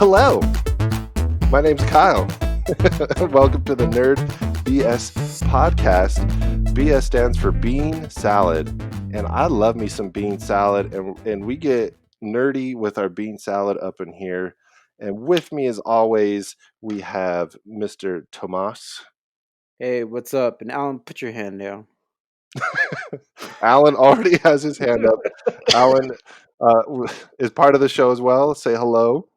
Hello, my name's Kyle. Welcome to the Nerd BS podcast. BS stands for bean salad, and I love me some bean salad, and we get nerdy with our bean salad up in here. And with me, as always, we have Mr. Tomas. Hey, what's up? And Alan, put your hand down. Alan already has his hand up. Alan is part of the show as well. Say hello.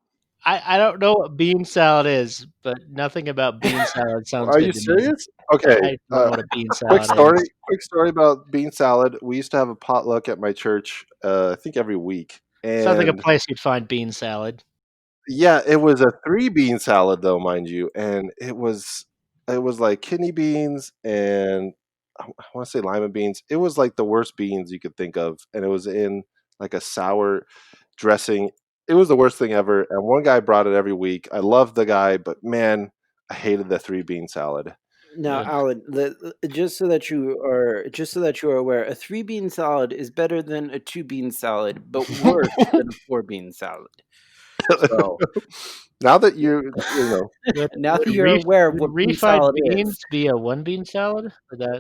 I don't know what bean salad is, but nothing about bean salad sounds Are good you to me. serious? Okay. I don't know what a bean Quick salad is. story about bean salad. We used to have a potluck at my church, I think every week. Sounds like a And place you'd find bean salad. yeah, it was a 3-bean salad though, mind you. And it was like kidney beans and I want to say lima beans. It was like the worst beans you could think of. And it was in like a sour dressing. It was the worst thing ever. And one guy brought it every week. I loved the guy, but man, I hated the 3-bean salad. Now, Ugh. Alan, just so that you are aware, a 3-bean salad is better than a 2-bean salad, but worse than a 4-bean salad. So Now that you know, now that you're aware of Would what bean refried salad beans is, be a 1-bean salad?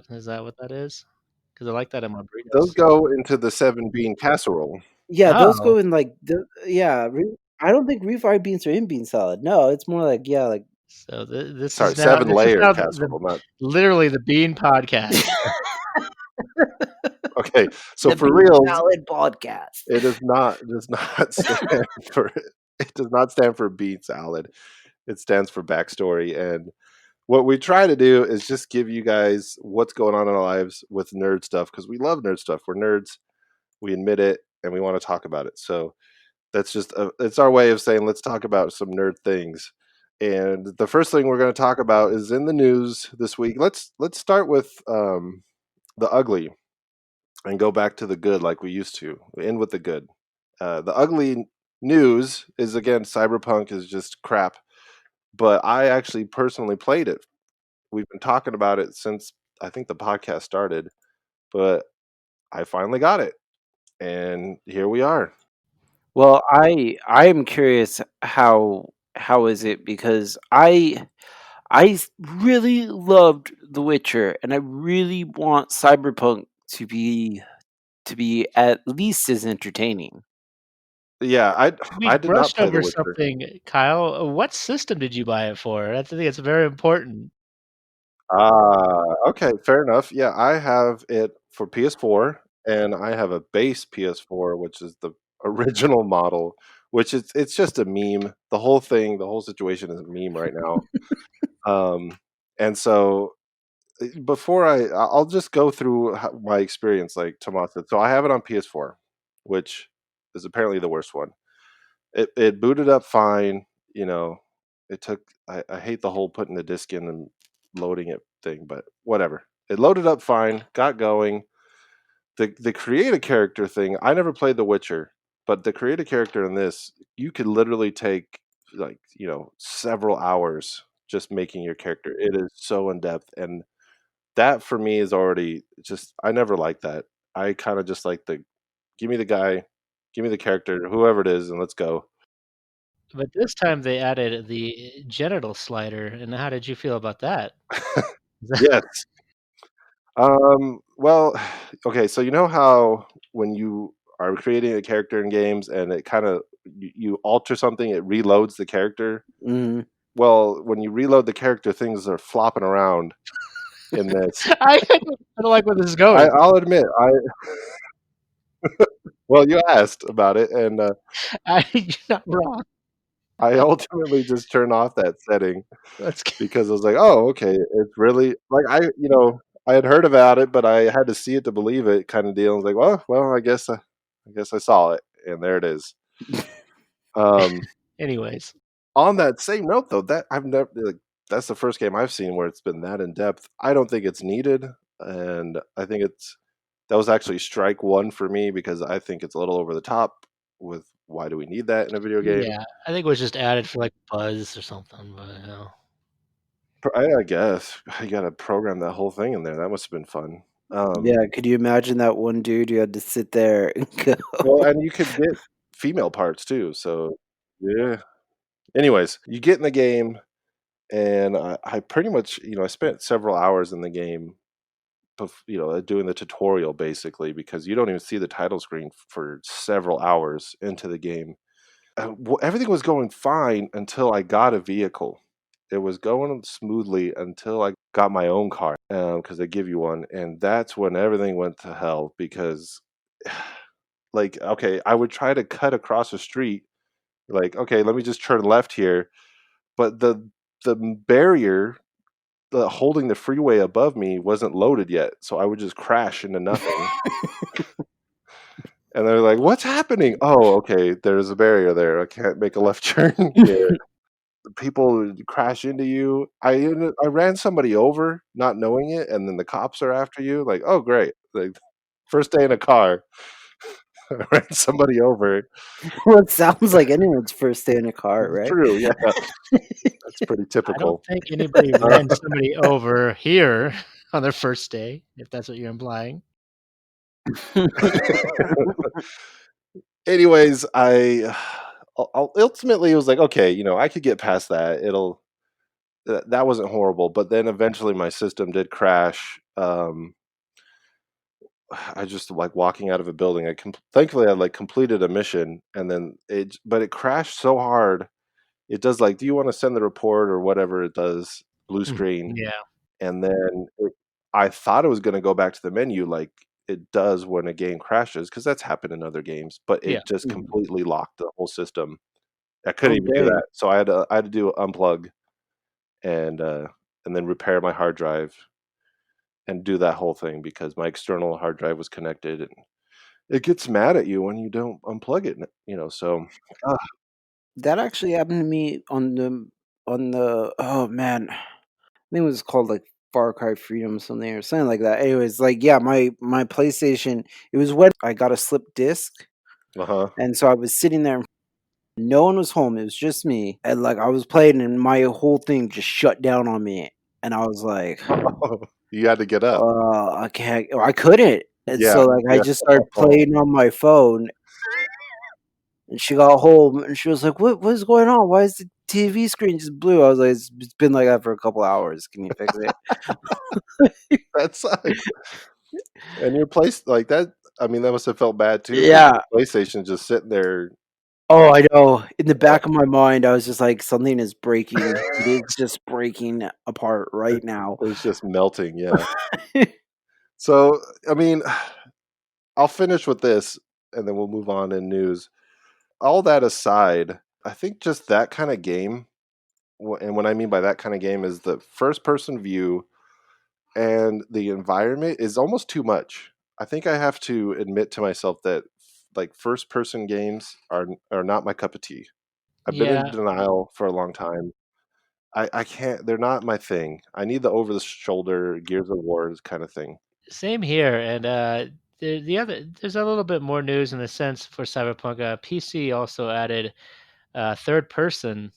Is that what that is? Because I like that in my those burritos. go into the 7-bean casserole. yeah, those Oh, go in like I don't think refried beans are in bean salad. No, it's more like so this Sorry, is now 7-layer the casserole, not literally the bean podcast. okay. So the for bean reals, salad podcast. it does not stand for it does not stand for bean salad. It stands for backstory. And what we try to do is just give you guys what's going on in our lives with nerd stuff because we love nerd stuff. We're nerds. We admit it, and we want to talk about it. So that's just it's our way of saying let's talk about some nerd things. And the first thing we're going to talk about is in the news this week. Let's start with the ugly and go back to the good like we used to. We end with the good. The ugly news is again Cyberpunk is just crap, but I actually personally played it. We've been talking about it since I think the podcast started, but I finally got it, and here we are. Well, I am curious how is it because I really loved The Witcher and I really want Cyberpunk to be at least as entertaining. Yeah, We I did not brushed play The over Witcher. something, Kyle. What system did you buy it for? I think it's very important. Okay, fair enough. Yeah, I have it for PS4, and I have a base PS4, which is the original model, which is it's just a meme. The whole thing, the whole situation is a meme right now. And so before I'll just go through my experience, like Tomas said. So I have it on PS4, which is apparently the worst one. It booted up fine, you know. It took I hate the whole putting the disc in and loading it thing, but whatever. It loaded up fine, got going. The create a character thing, I never played The Witcher, but the create a character in this, you could literally take like, several hours just making your character. It is so in depth, and that for me is already just I never liked that. I kind of just like the give me the guy, give me the character, whoever it is, and let's go. But this time they added the genital slider, and how did you feel about that? Yes. Well, okay, so you know how when you are creating a character in games and it kind of you alter something, it reloads the character. Mhm. Well, when you reload the character, things are flopping around in this. I don't like where this is going. I'll admit, well, you asked about it, and You're not wrong. I ultimately just turned off that setting That's because I was like, oh, okay, it's really like I had heard about it, but I had to see it to believe it, kind of deal. I was like, well, I guess I saw it, and there it is. anyways. On that same note, though, that I've never like, that's the first game I've seen where it's been that in depth. I don't think it's needed, and I think that was actually strike one for me because I think it's a little over the top with why do we need that in a video game? Yeah, I think it was just added for like buzz or something, but I guess you got to program that whole thing in there. That must have been fun. Yeah, could you imagine that one dude who had to sit there and go? Well, and you could get female parts too. So yeah, Anyways, you get in the game, and I pretty much, I spent several hours in the game, doing the tutorial basically because you don't even see the title screen for several hours into the game. Everything was going fine until I got a vehicle. It was going smoothly until I got my own car, because they give you one, and that's when everything went to hell because, like, okay, I would try to cut across the street, like, okay, let me just turn left here, but the barrier holding the freeway above me wasn't loaded yet, so I would just crash into nothing. And they're like, "What's happening?" "Oh, okay, there's a barrier there. I can't make a left turn here." People would crash into you. I ran somebody over not knowing it, and then the cops are after you, like, "Oh, great." Like, first day in a car, I ran somebody over. Well, it sounds like anyone's first day in a car, It's right? true, yeah, that's pretty I don't typical. think anybody ran somebody over here on their first day, if that's what you're implying. Anyways, ultimately, it was like, "Okay, I could get past that. That wasn't horrible," but then eventually my system did crash. I just like walking out of a building. Thankfully I like completed a mission, and then but it crashed so hard. It does like, do you want to send the report or whatever it does, blue Mhm. screen, Yeah, and then I thought it was going to go back to the menu like it does when a game crashes because that's happened in other games, but yeah. it just Mhm. completely locked the whole system. I couldn't Oh, even do dang. that, so I had to do unplug and uh, and then repair my hard drive and do that whole thing because my external hard drive was connected. And it gets mad at you when you don't unplug it, so ah, That actually happened to me on the oh, man. I think it was called, like, Far Cry Freedom or something like that. Anyways, like, yeah, my PlayStation, it was when I got a slipped disc, uh-huh. and so I was sitting there, no one was home, it was just me, and, like, I was playing, and my whole thing just shut down on me, and I was like, You had to get up. I can't," I couldn't, and Yeah, so, like, I yeah. just started playing on my phone, and she got home, and she was like, What is going on? Why is the TV screen just blue?" I was like, "It's been like that for a couple hours. Can you fix it?" That sucks. And your place like that, I mean, that must have felt bad too because Yeah. your PlayStation just sitting there, Oh, I know. In the back of my mind, I was just like, "Something is breaking. It is just breaking apart right now." it's just melting, yeah. So, I mean, I'll finish with this, and then we'll move on in news. All that aside, I think just that kinda game, and what I mean by that kinda game is the first person view and the environment is almost too much. I think I have to admit to myself that like first person games are not my cup of tea. I've been in Yeah, denial for a long time. I can't. They're not my thing. I need the over the shoulder Gears of War kind of thing. same here, and, there's a little bit more news in the sense for Cyberpunk, PC also added, third person,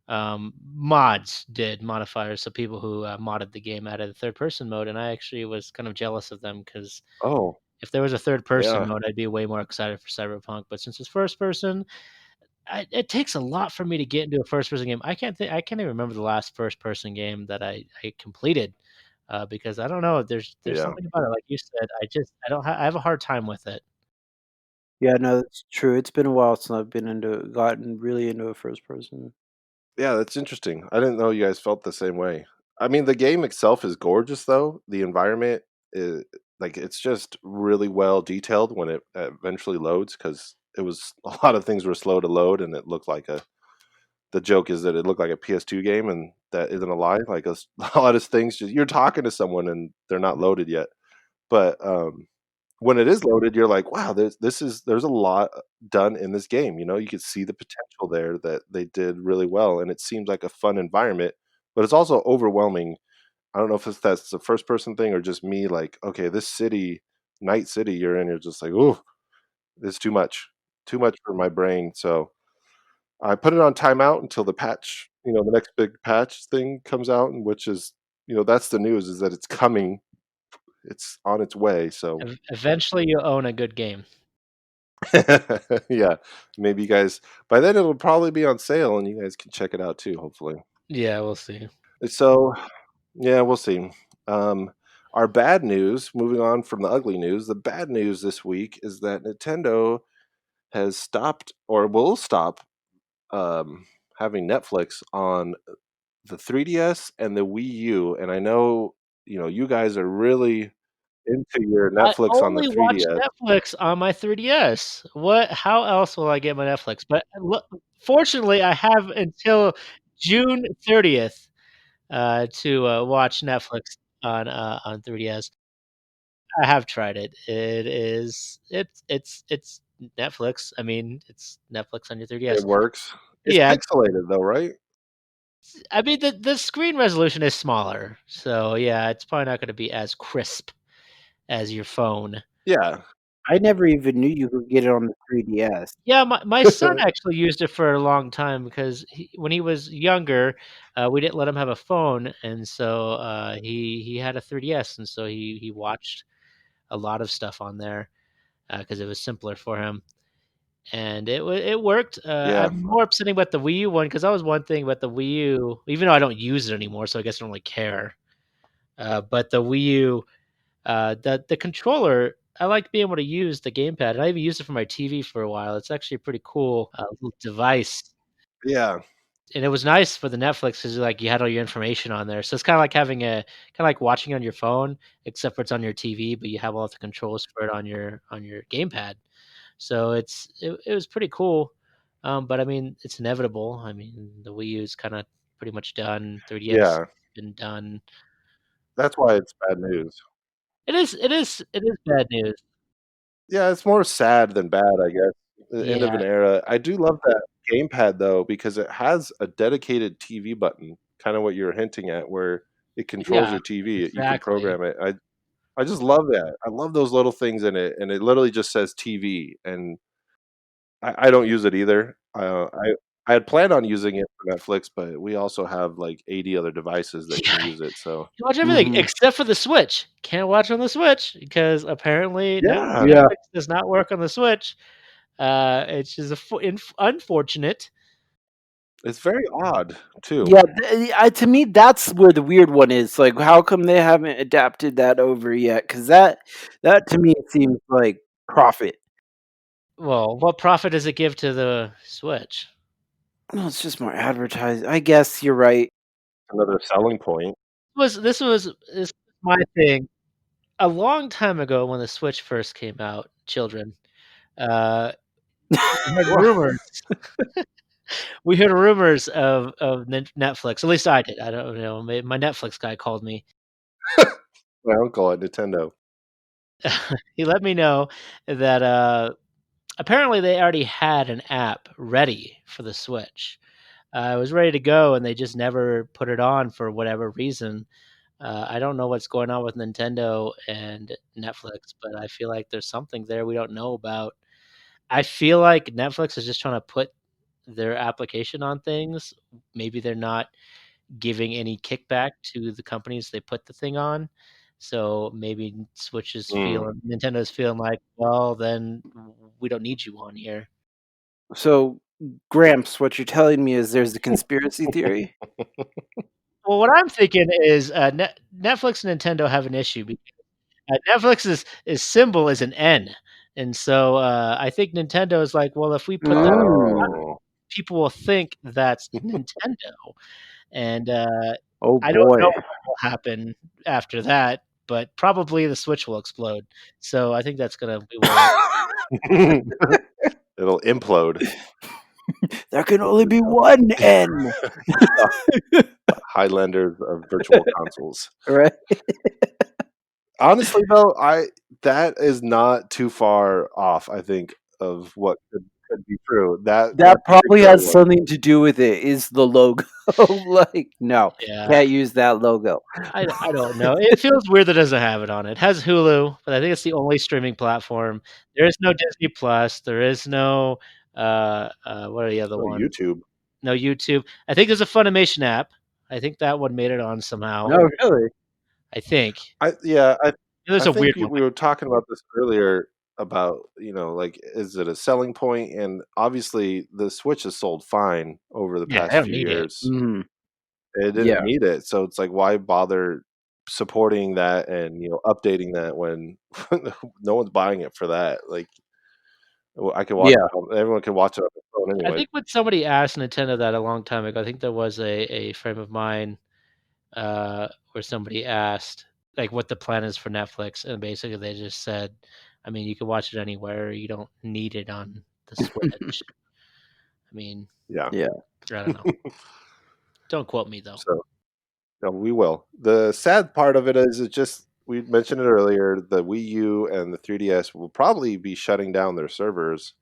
mods did modifiers, so people who, modded the game added a third person mode, and I actually was kind of jealous of them because Oh if there was a third person yeah, mode, I'd be way more excited for Cyberpunk, but since it's first person, it takes a lot for me to get into a first person game. I can't even remember the last first person game that I completed, because I don't know, there's yeah, something about it, like you said, I don't I have a hard time with it. Yeah, no, that's true. It's been a while since I've gotten really into a first person. yeah. That's interesting. I didn't know you guys felt the same way. I mean, the game itself is gorgeous, though. The environment is like it's just really well detailed when it eventually loads because it was a lot of things were slow to load and it looked like a the joke is that it looked like a PS2 game, and that isn't a lie. Like a lot of things, just you're talking to someone and they're not loaded yet. But when it is loaded, you're like, wow, there's a lot done in this game. You could see the potential there that they did really well, and it seems like a fun environment. But it's also overwhelming. I don't know if that's the first person thing or just me. Like, okay, this city, Night City, you're in. You're just like, oh, it's too much for my brain. So I put it on timeout until the next big patch thing comes out, and which is, that's the news is that it's coming. It's on its way. So Eventually, you'll own a good game. Yeah, maybe you guys by then it'll probably be on sale and you guys can check it out too, hopefully. Yeah, we'll see. So, yeah, we'll see. Um, our bad news, moving on from the ugly news, the bad news this week is that Nintendo has stopped or will stop having Netflix on the 3DS and the Wii U. And I know, you guys are really into your I Netflix on the only watch 3DS. Netflix on my 3DS. What how else will I get my Netflix? But fortunately, I have until June 30th, to, watch Netflix on 3DS. I have tried it. It's Netflix. I mean, it's Netflix on your It 3DS. works. It's Yeah, pixelated though, right? I mean, the screen resolution is smaller, so, yeah, it's probably not gonna be as crisp as your phone. Yeah. I never even knew you could get it on the 3DS. Yeah, my son actually used it for a long time because when he was younger, we didn't let him have a phone, and so he had a 3DS, and so he watched a lot of stuff on there because it was simpler for him, and it worked. Yeah. I'm more upsetting about the Wii U one because that was one thing about the Wii U, even though I don't use it anymore, so I guess I don't really care. But the Wii U, the controller, I like being able to use the gamepad, and I even used it for my TV for a while. It's actually a pretty cool, little device, Yeah. and it was nice for the Netflix because like, you had all your information on there. So it's kinda like having a kinda like watching on your phone, except for it's on your TV, but you have all the controls for it on your gamepad. So it was pretty cool, but I mean, it's inevitable. I mean, the Wii U is kinda pretty much done, 3DS Yeah. been done. That's why it's bad news. It is bad news. Yeah, it's more sad than bad, I guess. The end of Yeah, an era. I do love that gamepad though because it has a dedicated TV button, kinda what you're hinting at, where it controls yeah, your TV. You can exactly. program it. I just love that. I love those little things in it, and it literally just says TV, and I don't use it either. I had planned on using it for Netflix, but we also have, like, 80 other devices that can Yeah, use it, so you watch everything Mhm. except for the Switch. Can't watch on the Switch because apparently yeah, Yeah. Netflix does not work on the Switch. It's just unfortunate. it's very odd too. Yeah, I to me, that's where the weird one is, like, how come they haven't adapted that over yet? Because that to me seems like profit. Well, what profit does it give to the Switch? No, it's just more advertising. I guess you're right. Another selling point. This was my thing. A long time ago when the Switch first came out, children, uh, we heard rumors we heard rumors of Netflix, at least I did, I don't know, my Netflix guy called me. My uncle at Nintendo. He let me know that, apparently they already had an app ready for the Switch. It was ready to go, and they just never put it on for whatever reason. I don't know what's going on with Nintendo and Netflix, but I feel like there's something there we don't know about. I feel like Netflix is just trying to put their application on things. Maybe they're not giving any kickback to the companies they put the thing on. So maybe Switch is Mm. feeling Nintendo's feeling like, well, then we don't need you on here. So, Gramps, what you're telling me is there's a conspiracy theory? Well, what I'm thinking is Netflix and Nintendo have an issue. Netflix's symbol is an N, and so I think Nintendo is like, well, if we put that on, Mm. Oh. people will think that's Nintendo, and Oh, I don't know boy. what will happen after that, but probably the Switch will explode. So I think that's gonna be what will It'll implode. There can only be one N, The Highlanders of virtual consoles. right? Honestly, though, I that is not too far off, I think, of what could be true. That That probably particular has one. something to do with it, is the logo. Like, no, Yeah, can't use that logo. I don't know. It feels weird that it doesn't have it on it. It has Hulu, but I think it's the only streaming platform. There is no Disney Plus. There is no, what are the other Oh, ones? YouTube. No YouTube. I think there's a Funimation app. I think that one made it on somehow. No, really? I think. I yeah, There's I a weird think one. we were talking about this earlier. about, like, is it a selling point? And obviously, the Switch has sold fine over the Yeah, I past don't few need it. years. Mhm. It didn't Yeah. need it, so it's like, why bother supporting that and, updating that when no one's buying it for that? Like, well, I can watch Yeah. it on everyone can watch it on their phone I anyway. think when somebody asked Nintendo that a long time ago, I think there was a frame of mind, where somebody asked, like, what the plan is for Netflix, and basically they just said, I mean, you can watch it anywhere, you don't need it on the Switch. I mean, Yeah. Yeah. I don't know. Don't quote me, though. So, no, we will. The sad part of it is it just we mentioned it earlier, the Wii U and the 3DS will probably be shutting down their servers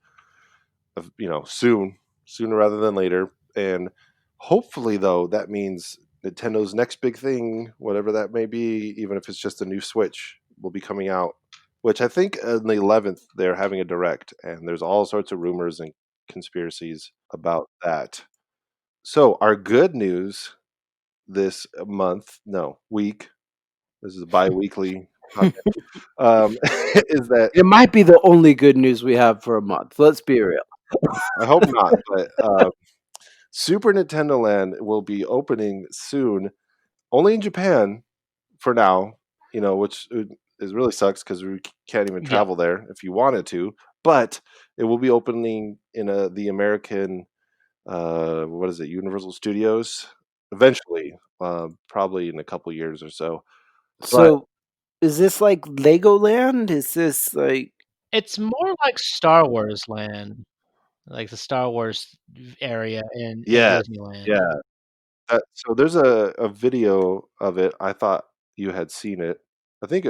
soon, sooner rather than later. And hopefully, though, that means Nintendo's next big thing, whatever that may be, even if it's just a new Switch, will be coming out. Which I think on the 11th they're having a direct, and there's all sorts of rumors and conspiracies about that. So our good news this month, no week. This is bi-weekly podcast. Is that It might be the only good news we have for a month. Let's be real. I hope not, but Super Nintendo Land will be opening soon, only in Japan for now, which is really sucks because we can't even Yeah. travel there if you wanted to. But it will be opening in the American, what is it, Universal Studios eventually, probably in a couple years or so. But So, is this like Legoland? Is this like It's more like Star Wars Land, like the Star Wars area in yeah, Disneyland. yeah. So there's a video of it. I thought you had seen it. I think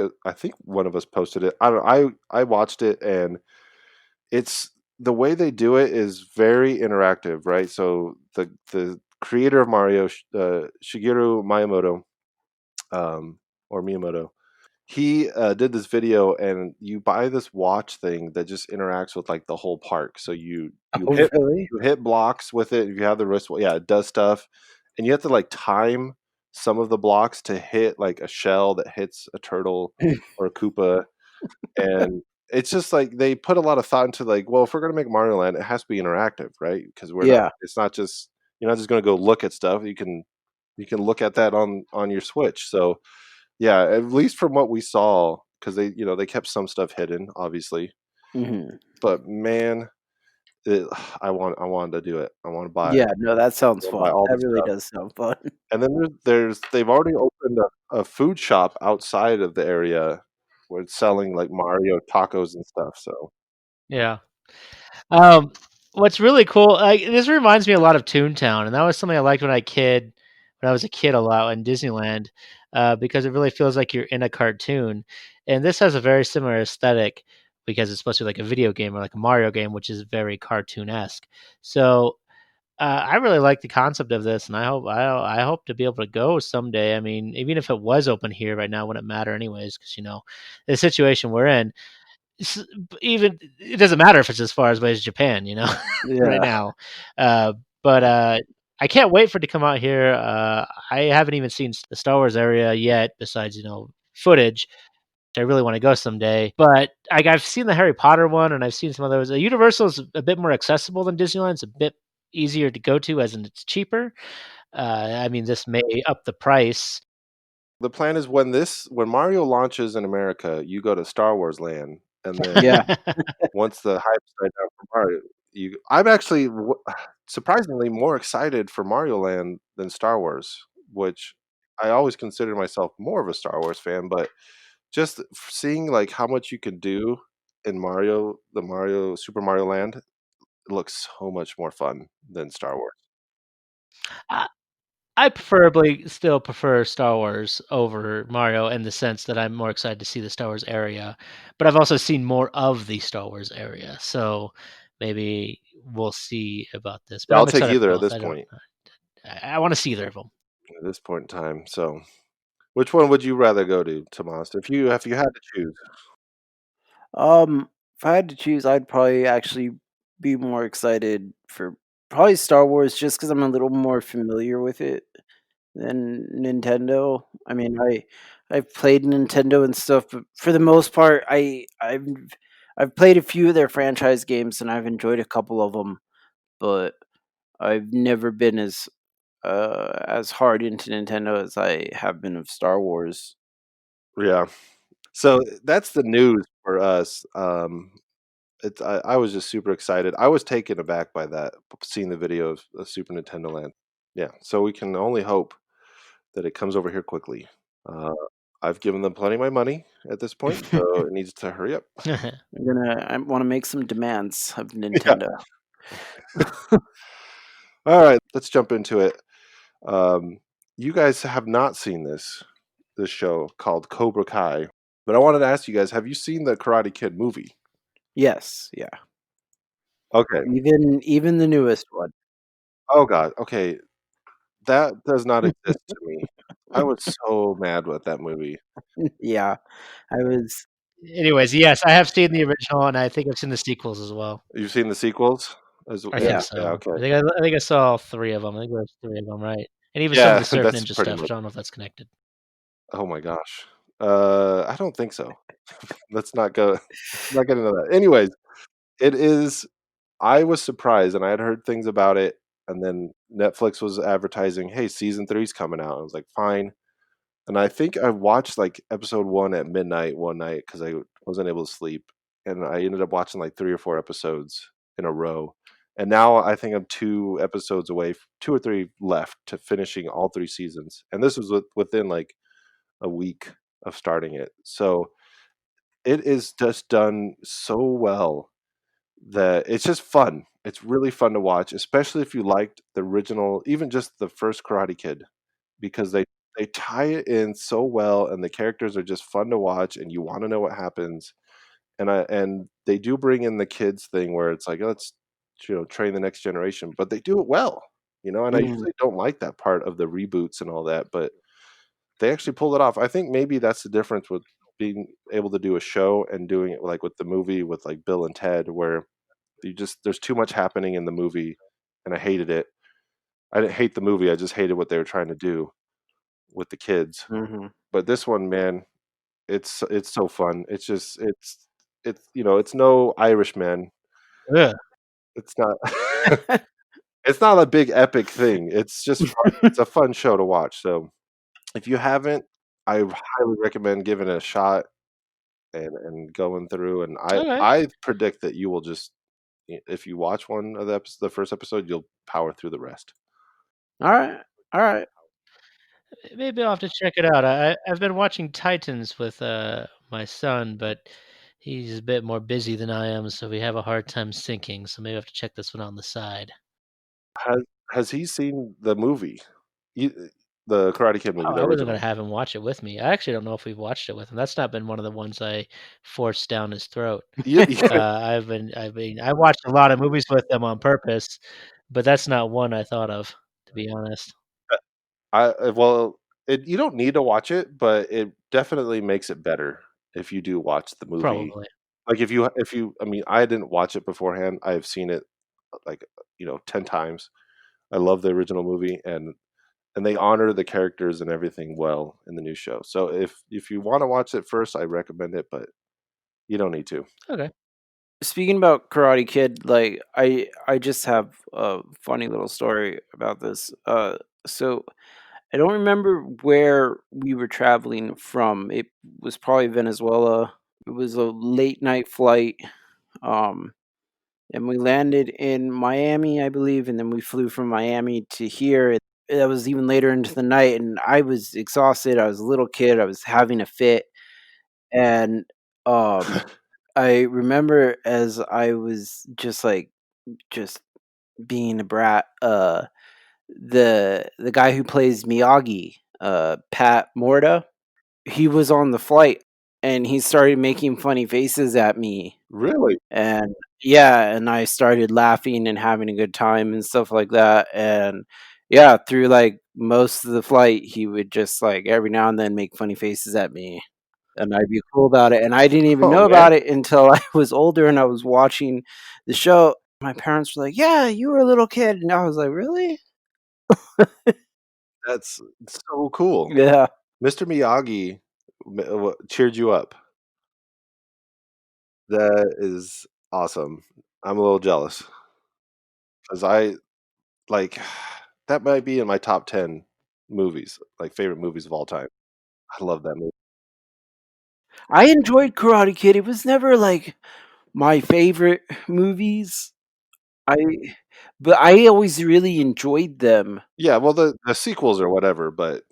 one of us posted it. I don't I watched it, and it's the way they do it is very interactive, right? So the creator of Mario, Shigeru Miyamoto, um, or Miyamoto, he did this video, and you buy this watch thing that just interacts with like the whole park. So you Oh, hit really? you hit blocks with it. If you have the wrist, yeah, it does stuff, and you have to like time some of the blocks to hit like a shell that hits a turtle or a Koopa, and it's just like they put a lot of thought into like, well, if we're gonna make Mario Land, it has to be interactive, right? Because we're not. Yeah. It's not just you're not just gonna go look at stuff. You can look at that on your Switch. So yeah, at least from what we saw, because they kept some stuff hidden, obviously. Mhm. But man, it, I wanted to do it. I want to buy. Yeah, no, that I sounds want to buy fun. all the That really stuff. does sound fun. And then they've already opened a food shop outside of the area where it's selling like Mario tacos and stuff. So Yeah. Um, what's really cool, this reminds me a lot of Toontown, and that was something I liked when I was a kid a lot in Disneyland, because it really feels like you're in a cartoon. And this has a very similar aesthetic because it's supposed to be like a video game or like a Mario game, which is very cartoon-esque. So I really like the concept of this, and I hope to be able to go someday. I mean, even if it was open here right now, wouldn't matter anyways, because the situation we're in. S Even it doesn't matter if it's as far away as Japan, right Yeah. now. Uh, but I can't wait for it to come out here. I haven't even seen the Star Wars area yet besides, footage. I really wanna go someday, but, I've seen the Harry Potter one, and I've seen some others. Universal is a bit more accessible than Disneyland. It's a bit easier to go to, as in it's cheaper. I mean, this may up the price. the plan is when Mario launches in America, you go to Star Wars Land, and then Yeah. once the hype's died down for Mario, I'm actually surprisingly more excited for Mario Land than Star Wars, which I always considered myself more of a Star Wars fan, but just seeing like how much you can do in the Mario Super Mario Land, it looks so much more fun than Star Wars. I preferably still prefer Star Wars over Mario in the sense that I'm more excited to see the Star Wars area, but I've also seen more of the Star Wars area, so maybe we'll see about this. Yeah, But I'll I'm take excited for either at both. this point. I want to see either of them. At this point in time. So, which one would you rather go to, Tomas? If you had to choose, If I had to choose, I'd probably actually be more excited for probably Star Wars just because I'm a little more familiar with it than Nintendo. I mean, I've played Nintendo and stuff, but for the most part, I've played a few of their franchise games and I've enjoyed a couple of them, but I've never been as hard into Nintendo as I have been of Star Wars. Yeah. So that's the news for us. I was just super excited. I was taken aback by that, seeing the video of Super Nintendo Land. Yeah, so we can only hope that it comes over here quickly. Uh, I've given them plenty of my money at this point, so it needs to hurry up. I want to make some demands of Yeah. Nintendo. All right, let's jump into it. You guys have not seen this show called Cobra Kai, but I wanted to ask you guys: have you seen the Karate Kid movie? Yes, yeah. Okay. Even the newest one. Oh God. Okay, that does not exist to me. I was so mad with that movie. Yeah, I was. Anyways, yes, I have seen the original, and I think I've seen the sequels as well. You've seen the sequels? I Yeah, think Yeah. yeah, so. okay. I think I saw all 3 of them. I think there's 3 of them, right? And even some of Yeah, the Surf that's Ninja pretty stuff, much. so I don't know if that's connected. Oh my gosh. I don't think so. Let's not go not get into that. Anyways, it is I was surprised, and I had heard things about it, and then Netflix was advertising, "Hey, season 3 is coming out." I was like, "Fine." And I think I watched, like, episode 1 at midnight one night because I wasn't able to sleep, and I ended up watching, like, 3 or 4 episodes in a row, and now I think I'm 2 episodes away 2 or 3 left to finishing all 3 seasons, and this was within, like, a week of starting it. So, it is just done so well that it's just fun. It's really fun to watch, especially if you liked the original, even just the first Karate Kid, because they tie it in so well, and the characters are just fun to watch, and you wanna know what happens, and they do bring in the kids thing where it's like, "Let's, train the next generation," but they do it well, and I Mhm, usually don't like that part of the reboots and all that, but they actually pulled it off. I think maybe that's the difference with being able to do a show and doing it, like, with the movie with, like, Bill and Ted, where there's too much happening in the movie, and I hated it. I didn't hate the movie, I just hated what they were trying to do with the kids. mhm. But this one, man, it's so fun. It's just it's no Irishman. Ugh. It's not it's not a big epic thing. It's just fun. It's a fun show to watch. So if you haven't, I highly recommend giving it a shot and going through. And Okay. I predict that you will just if you watch one of the first episode, you'll power through the rest. Alright, alright. Maybe I'll have to check it out. I've been watching Titans with, my son, but he's a bit more busy than I am, so we have a hard time syncing, so maybe I have to check this one out on the side. Has has he seen the movie? You the Karate Kid movie, Oh, the I wasn't gonna original? have him watch it with me. I actually don't know if we've watched it with him. That's not been one of the ones I forced down his throat. Yeah, I watched a lot of movies with him on purpose, but that's not one I thought of, to be honest. well, you don't need to watch it, but it definitely makes it better if you do watch the movie. Probably. Like, if you I mean, I didn't watch it beforehand. I have seen it, like, 10 times. I love the original movie, and they honor the characters and everything well in the new show. So if you wanna watch it first, I recommend it, but you don't need to. Okay. Speaking about Karate Kid, like I just have a funny little story about this. So I don't remember where we were traveling from. It was probably Venezuela. It was a late night flight. Um, and we landed in Miami, I believe, and then we flew from Miami to here. That was even later into the night, and I was exhausted. I was a little kid. I was having a fit, and um, I remember as I was just being a brat. The guy who plays Miyagi, Pat Morta, he was on the flight, and he started making funny faces at me, Really? and yeah, and I started laughing and having a good time and stuff like that, and yeah, through like most of the flight, he would just like every now and then make funny faces at me, and I'd be cool about it, and I didn't even Oh, know man. about it until I was older and I was watching the show. My parents were like, "Yeah, you were a little kid," and I was like, "Really?" That's so cool. Yeah. Mr. Miyagi cheered you up. That is awesome. I'm a little jealous because I like that might be in my top 10 movies, like favorite movies of all time. I love that movie. I enjoyed Karate Kid. It was never like my favorite movies. I but I always really enjoyed them. Yeah, well, the sequels or whatever, but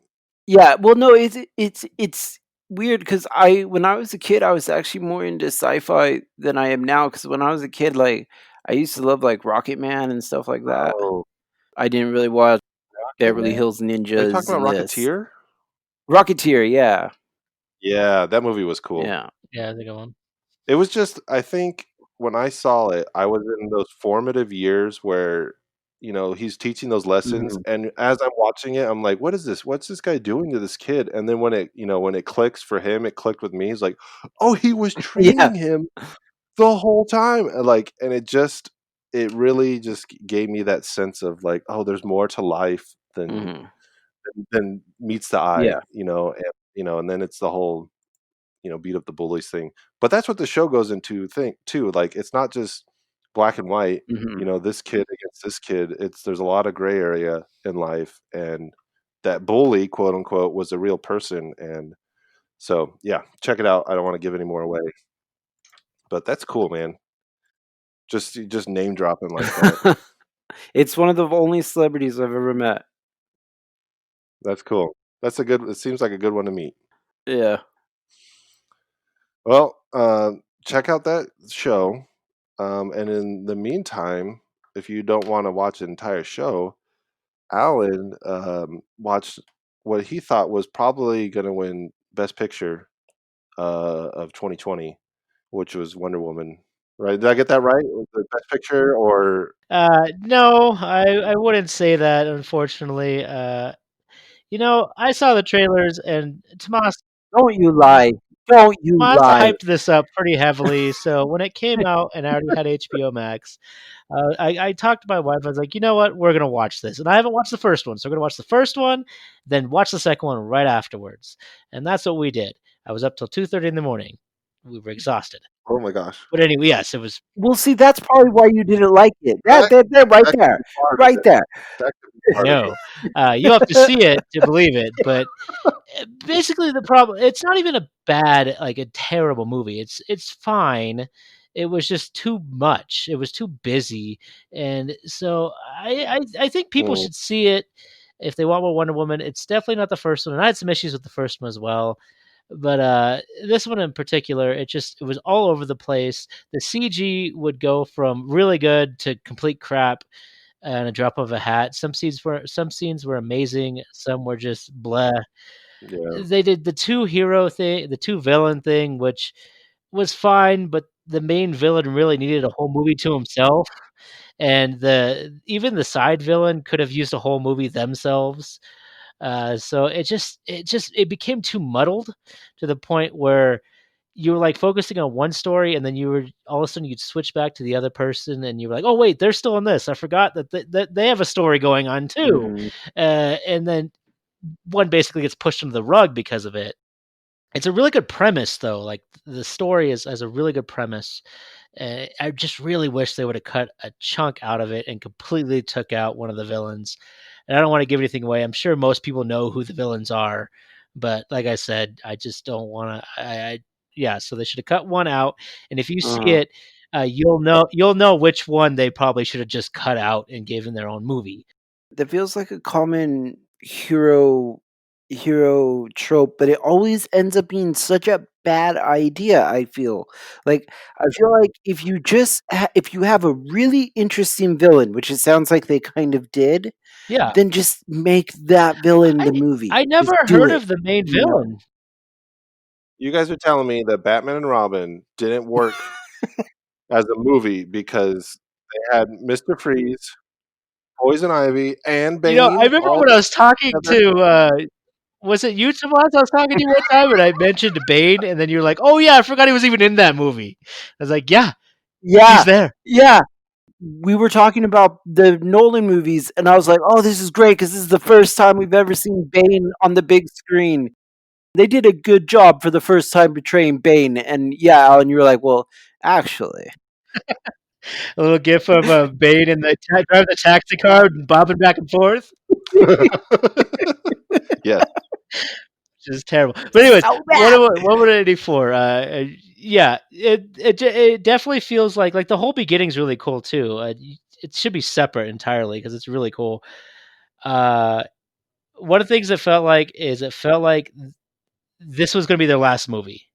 Yeah, well, no, it's weird because I when I was a kid, I was actually more into sci-fi than I am now. Because when I was a kid, like, I used to love, like, Rocket Man and stuff like that. oh, I didn't really watch Beverly Rocketman. Hills Are you talking Ninjas about and this. Rocketeer? Rocketeer, yeah, Yeah, that movie was cool. yeah. Yeah, that's a good one. It was just I think when I saw it, I was in those formative years where, he's teaching those lessons, Mhm. and as I'm watching it, I'm like, "What is this? What's this guy doing to this kid?" And then when it clicks for him, it clicked with me. He's like, "Oh, he was Yeah. training him the whole time." And it really just gave me that sense of like, "Oh, there's more to life Mhm. than meets the eye," Yeah. and then it's the whole beat up the bullies thing. But that's what the show goes into think too. Like it's not just black and white, Mhm. this kid against this kid. There's a lot of gray area in life and that bully, quote unquote, was a real person. And so yeah, check it out. I don't want to give any more away. But that's cool, man. Just name dropping like that. It's one of the only celebrities I've ever met. That's cool. It seems like a good one to meet. Yeah. Well, check out that show. And in the meantime, if you don't want to watch an entire show, Alan watched what he thought was probably going to win Best Picture of 2020, which was Wonder Woman. Right? Did I get that right? Was it Best Picture or No, I wouldn't say that, unfortunately. I saw the trailers, and Don't you lie. Don't you Tomas lie. hyped this up pretty heavily. So when it came out, and I already had HBO Max, I talked to my wife. I was like, you know what, we're gonna watch this, and I haven't watched the first one, so we're gonna watch the first one, then watch the second one right afterwards, and that's what we did. I was up till 2:30 in the morning. We were exhausted, oh my gosh. but anyway, yes, it was. Well, see, that's probably why you didn't like it. That That right that could there. be part of Right it. there. That could be part of it. No, you have to see it to believe it, but basically the problem, it's not even a bad, like a terrible movie. It's fine. It was just too much. It was too busy, and so I think people Mm, should see it if they want more Wonder Woman. It's definitely not the first one, and I had some issues with the first one as well. But this one in particular, it was all over the place. The CG would go from really good to complete crap and a drop of a hat. Some scenes were amazing, some were just blah. yeah. They did the two hero thing, the two villain thing, which was fine, but the main villain really needed a whole movie to himself, and the even the side villain could have used a whole movie themselves. So it became too muddled to the point where you were like focusing on one story, and then you were all of a sudden you'd switch back to the other person, and you were like, "Oh wait, they're still in this. I forgot that they have a story going on too." Mhm. And then one basically gets pushed under the rug because of it. It's a really good premise, though. Like the story is has a really good premise. I just really wish they would have cut a chunk out of it and completely took out one of the villains. And I don't want to give anything away. I'm sure most people know who the villains are, but like I said, I just don't want to. Yeah. So they should have cut one out. And if you see Uh-huh. it, you'll know which one they probably should have just cut out and given their own movie. That feels like a common hero trope, but it always ends up being such a bad idea, I feel. Like, I feel like if you have a really interesting villain, which it sounds like they kind of did, Yeah. then just make that villain I the movie. I never Just do heard it, of the main you know? villain. You guys are telling me that Batman and Robin didn't work as a movie because they had Mr. Freeze, Poison Ivy, and I Bane remember all when I was talking together. to, was it you, Tomas? I was talking to you one time, and I mentioned Bane, and then you're like, "Oh yeah, I forgot he was even in that movie." I was like, "Yeah, Yeah, he's there." yeah. We were talking about the Nolan movies, and I was like, "Oh, this is great because this is the first time we've ever seen Bane on the big screen." they did a good job for the first time portraying Bane. And yeah, Alan, you were like, well, actually, A little gif of Bane in the driving the taxi car, bobbing back and forth, Yes. which is terrible. But anyways, so what bad. what would it be for? Yeah, it definitely feels like the whole beginning's really cool too. It should be separate entirely because it's really cool. Uh, one of the things it felt like is it felt like this was going to be their last movie.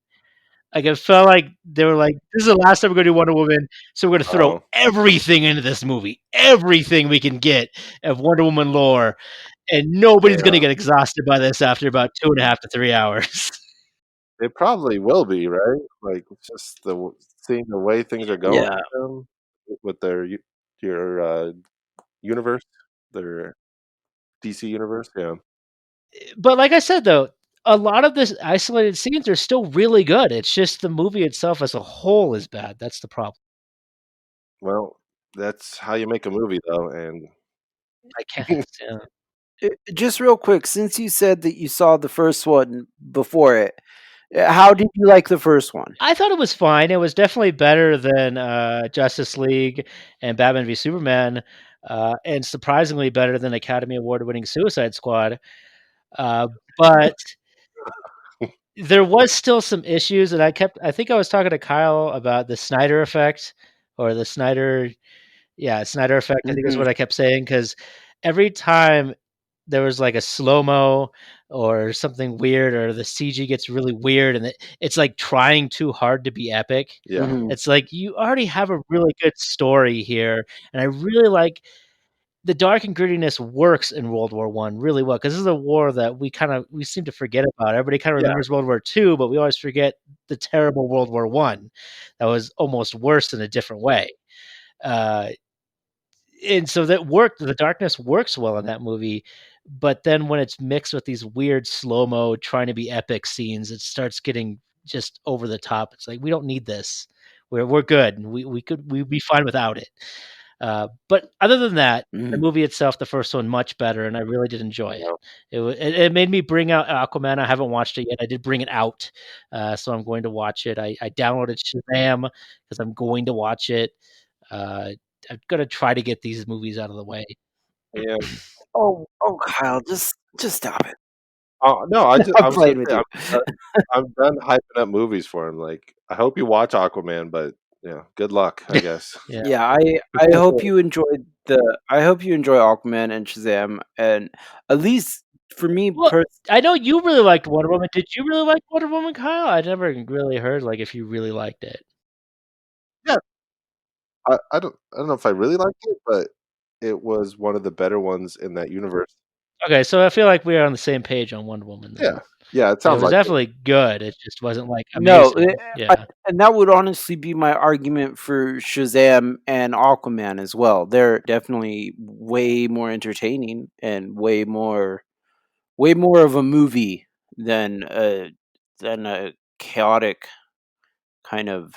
Like it felt like they were like, "This is the last time we're going to do Wonder Woman, so we're going to throw Oh, everything into this movie, everything we can get of Wonder Woman lore, and nobody's going to yeah. get exhausted by this after about 2.5 to 3 hours." It probably will be, right? Like, just seeing the way things are going Yeah. with them, with your, universe, their DC universe, yeah. But like I said, though, a lot of this isolated scenes are still really good. It's just the movie itself as a whole is bad. That's the problem. Well, that's how you make a movie, though, and I guess. Yeah. Just real quick, since you said that you saw the first one before it, how did you like the first one? I thought it was fine. It was definitely better than Justice League and Batman v Superman, and surprisingly better than Academy Award-winning Suicide Squad. Uh, but there was still some issues, and I think I was talking to Kyle about the Snyder effect or the Snyder, yeah, Snyder effect. I think is Mhm. what I kept saying because every time there was like a slow mo or something weird, or the CG gets really weird, and it's like trying too hard to be epic. yeah, Mhm. It's like you already have a really good story here, and I really like the dark and grittiness works in World War One really well because this is a war that we seem to forget about. Everybody kind of yeah, remembers World War II, but we always forget the terrible World War One that was almost worse in a different way. Uh, and so that worked. The darkness works well in that movie, but then when it's mixed with these weird slow mo trying to be epic scenes, it starts getting just over the top. It's like we don't need this. We're good. We'd be fine without it. But other than that, the Mhm. movie itself, the first one, much better, and I really did enjoy it. yeah. It made me bring out Aquaman. I haven't watched it yet. I did bring it out, so I'm going to watch it. I downloaded Shazam because I'm going to watch it. Uh, I'm gonna try to get these movies out of the way. And Oh, Kyle, just stop it. no, I'm I was gonna playing with say, you. I'm done hyping up movies for him, like, I hope you watch Aquaman, but, yeah, good luck, I guess. Yeah. Yeah, I hope you enjoyed I hope you enjoy Aquaman and Shazam, and at least for me Well, I know you really liked Wonder Woman. Did you really like Wonder Woman, Kyle? I never really heard like if you really liked it. Yeah, I don't know if I really liked it, but it was one of the better ones in that universe. Okay, so I feel like we are on the same page on Wonder Woman then. Yeah. Yeah, it Like it sounds was like it. definitely good. It just wasn't like No, amazing. I Yeah. and that would honestly be my argument for Shazam and Aquaman as well. They're definitely way more entertaining and way more of a movie than a chaotic kind of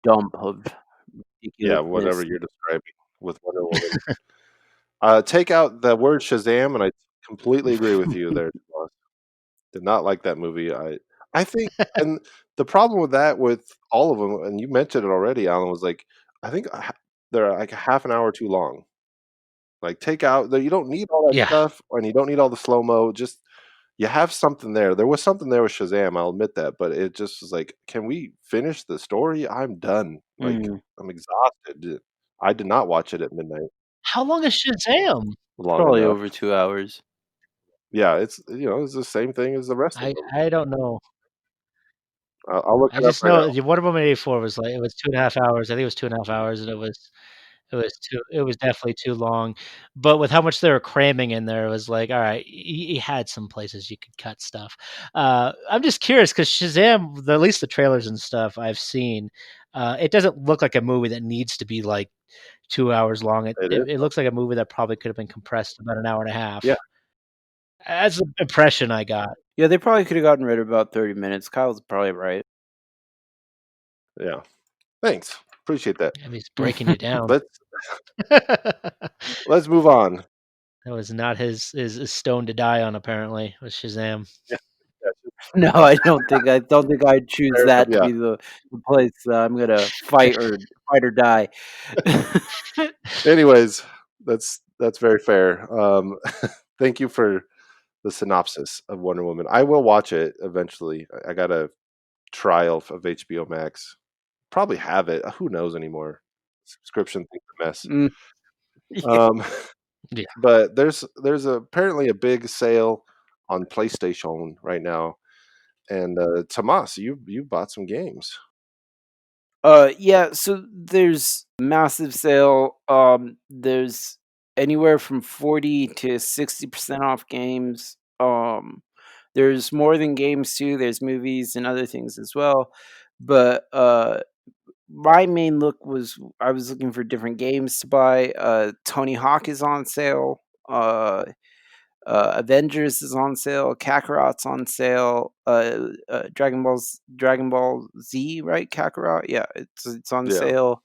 dump of Yeah, whatever ridiculousness. you're describing with Wonder Woman. Take out the word Shazam, and I completely agree with you there, Tomas. Did not like that movie. I think and the problem with that with all of them, and you mentioned it already, Alan, was like, I think they're like a half an hour too long. Like, take out you don't need all that Yeah. stuff, and you don't need all the slow-mo, just you have something there. There was something there with Shazam, I'll admit that, but it just was like, "Can we finish the story? I'm done." Like, Mm, I'm exhausted. I did not watch it at midnight How long is Shazam? long probably enough. over 2 hours. Yeah, it's the same thing as the rest of them. I don't know. I'll look I it up just right know now. the Wonder Woman 84 was like it was 2.5 hours. I think it was 2.5 hours, and it was definitely too long. But with how much they were cramming in there, it was like, all right, you had some places you could cut stuff. I'm just curious because Shazam, at least the trailers and stuff I've seen, it doesn't look like a movie that needs to be like 2 hours long. It is. It looks like a movie that probably could have been compressed about an hour and a Yeah, half. That's the impression I got. Yeah, they probably could have gotten rid of about 30 minutes. Kyle's probably right. yeah. Thanks. Appreciate that. I mean, he's breaking you down. Let's That let's move on. was not his stone to die on. Apparently, was Shazam. Yeah, yeah, No, I don't think I'd choose Fair enough, that to yeah. be the place that I'm gonna fight or die. Anyways, that's very fair. Thank you for the synopsis of Wonder Woman. I will watch it eventually. I got a trial of HBO Max. Probably have it. Who knows anymore? Subscription thing's a mess. Mm, yeah. Um, Yeah. but there's apparently a big sale on PlayStation right now. And Tomas, you bought some games. Yeah, so there's massive sale. There's anywhere from 40 to 60% off games. There's more than games too. There's movies and other things as well. But my main look was I was looking for different games to buy. Tony Hawk is on sale. Avengers is on sale. Kakarot's on sale. Dragon Ball Z, right? Kakarot, yeah, it's on Yeah, sale.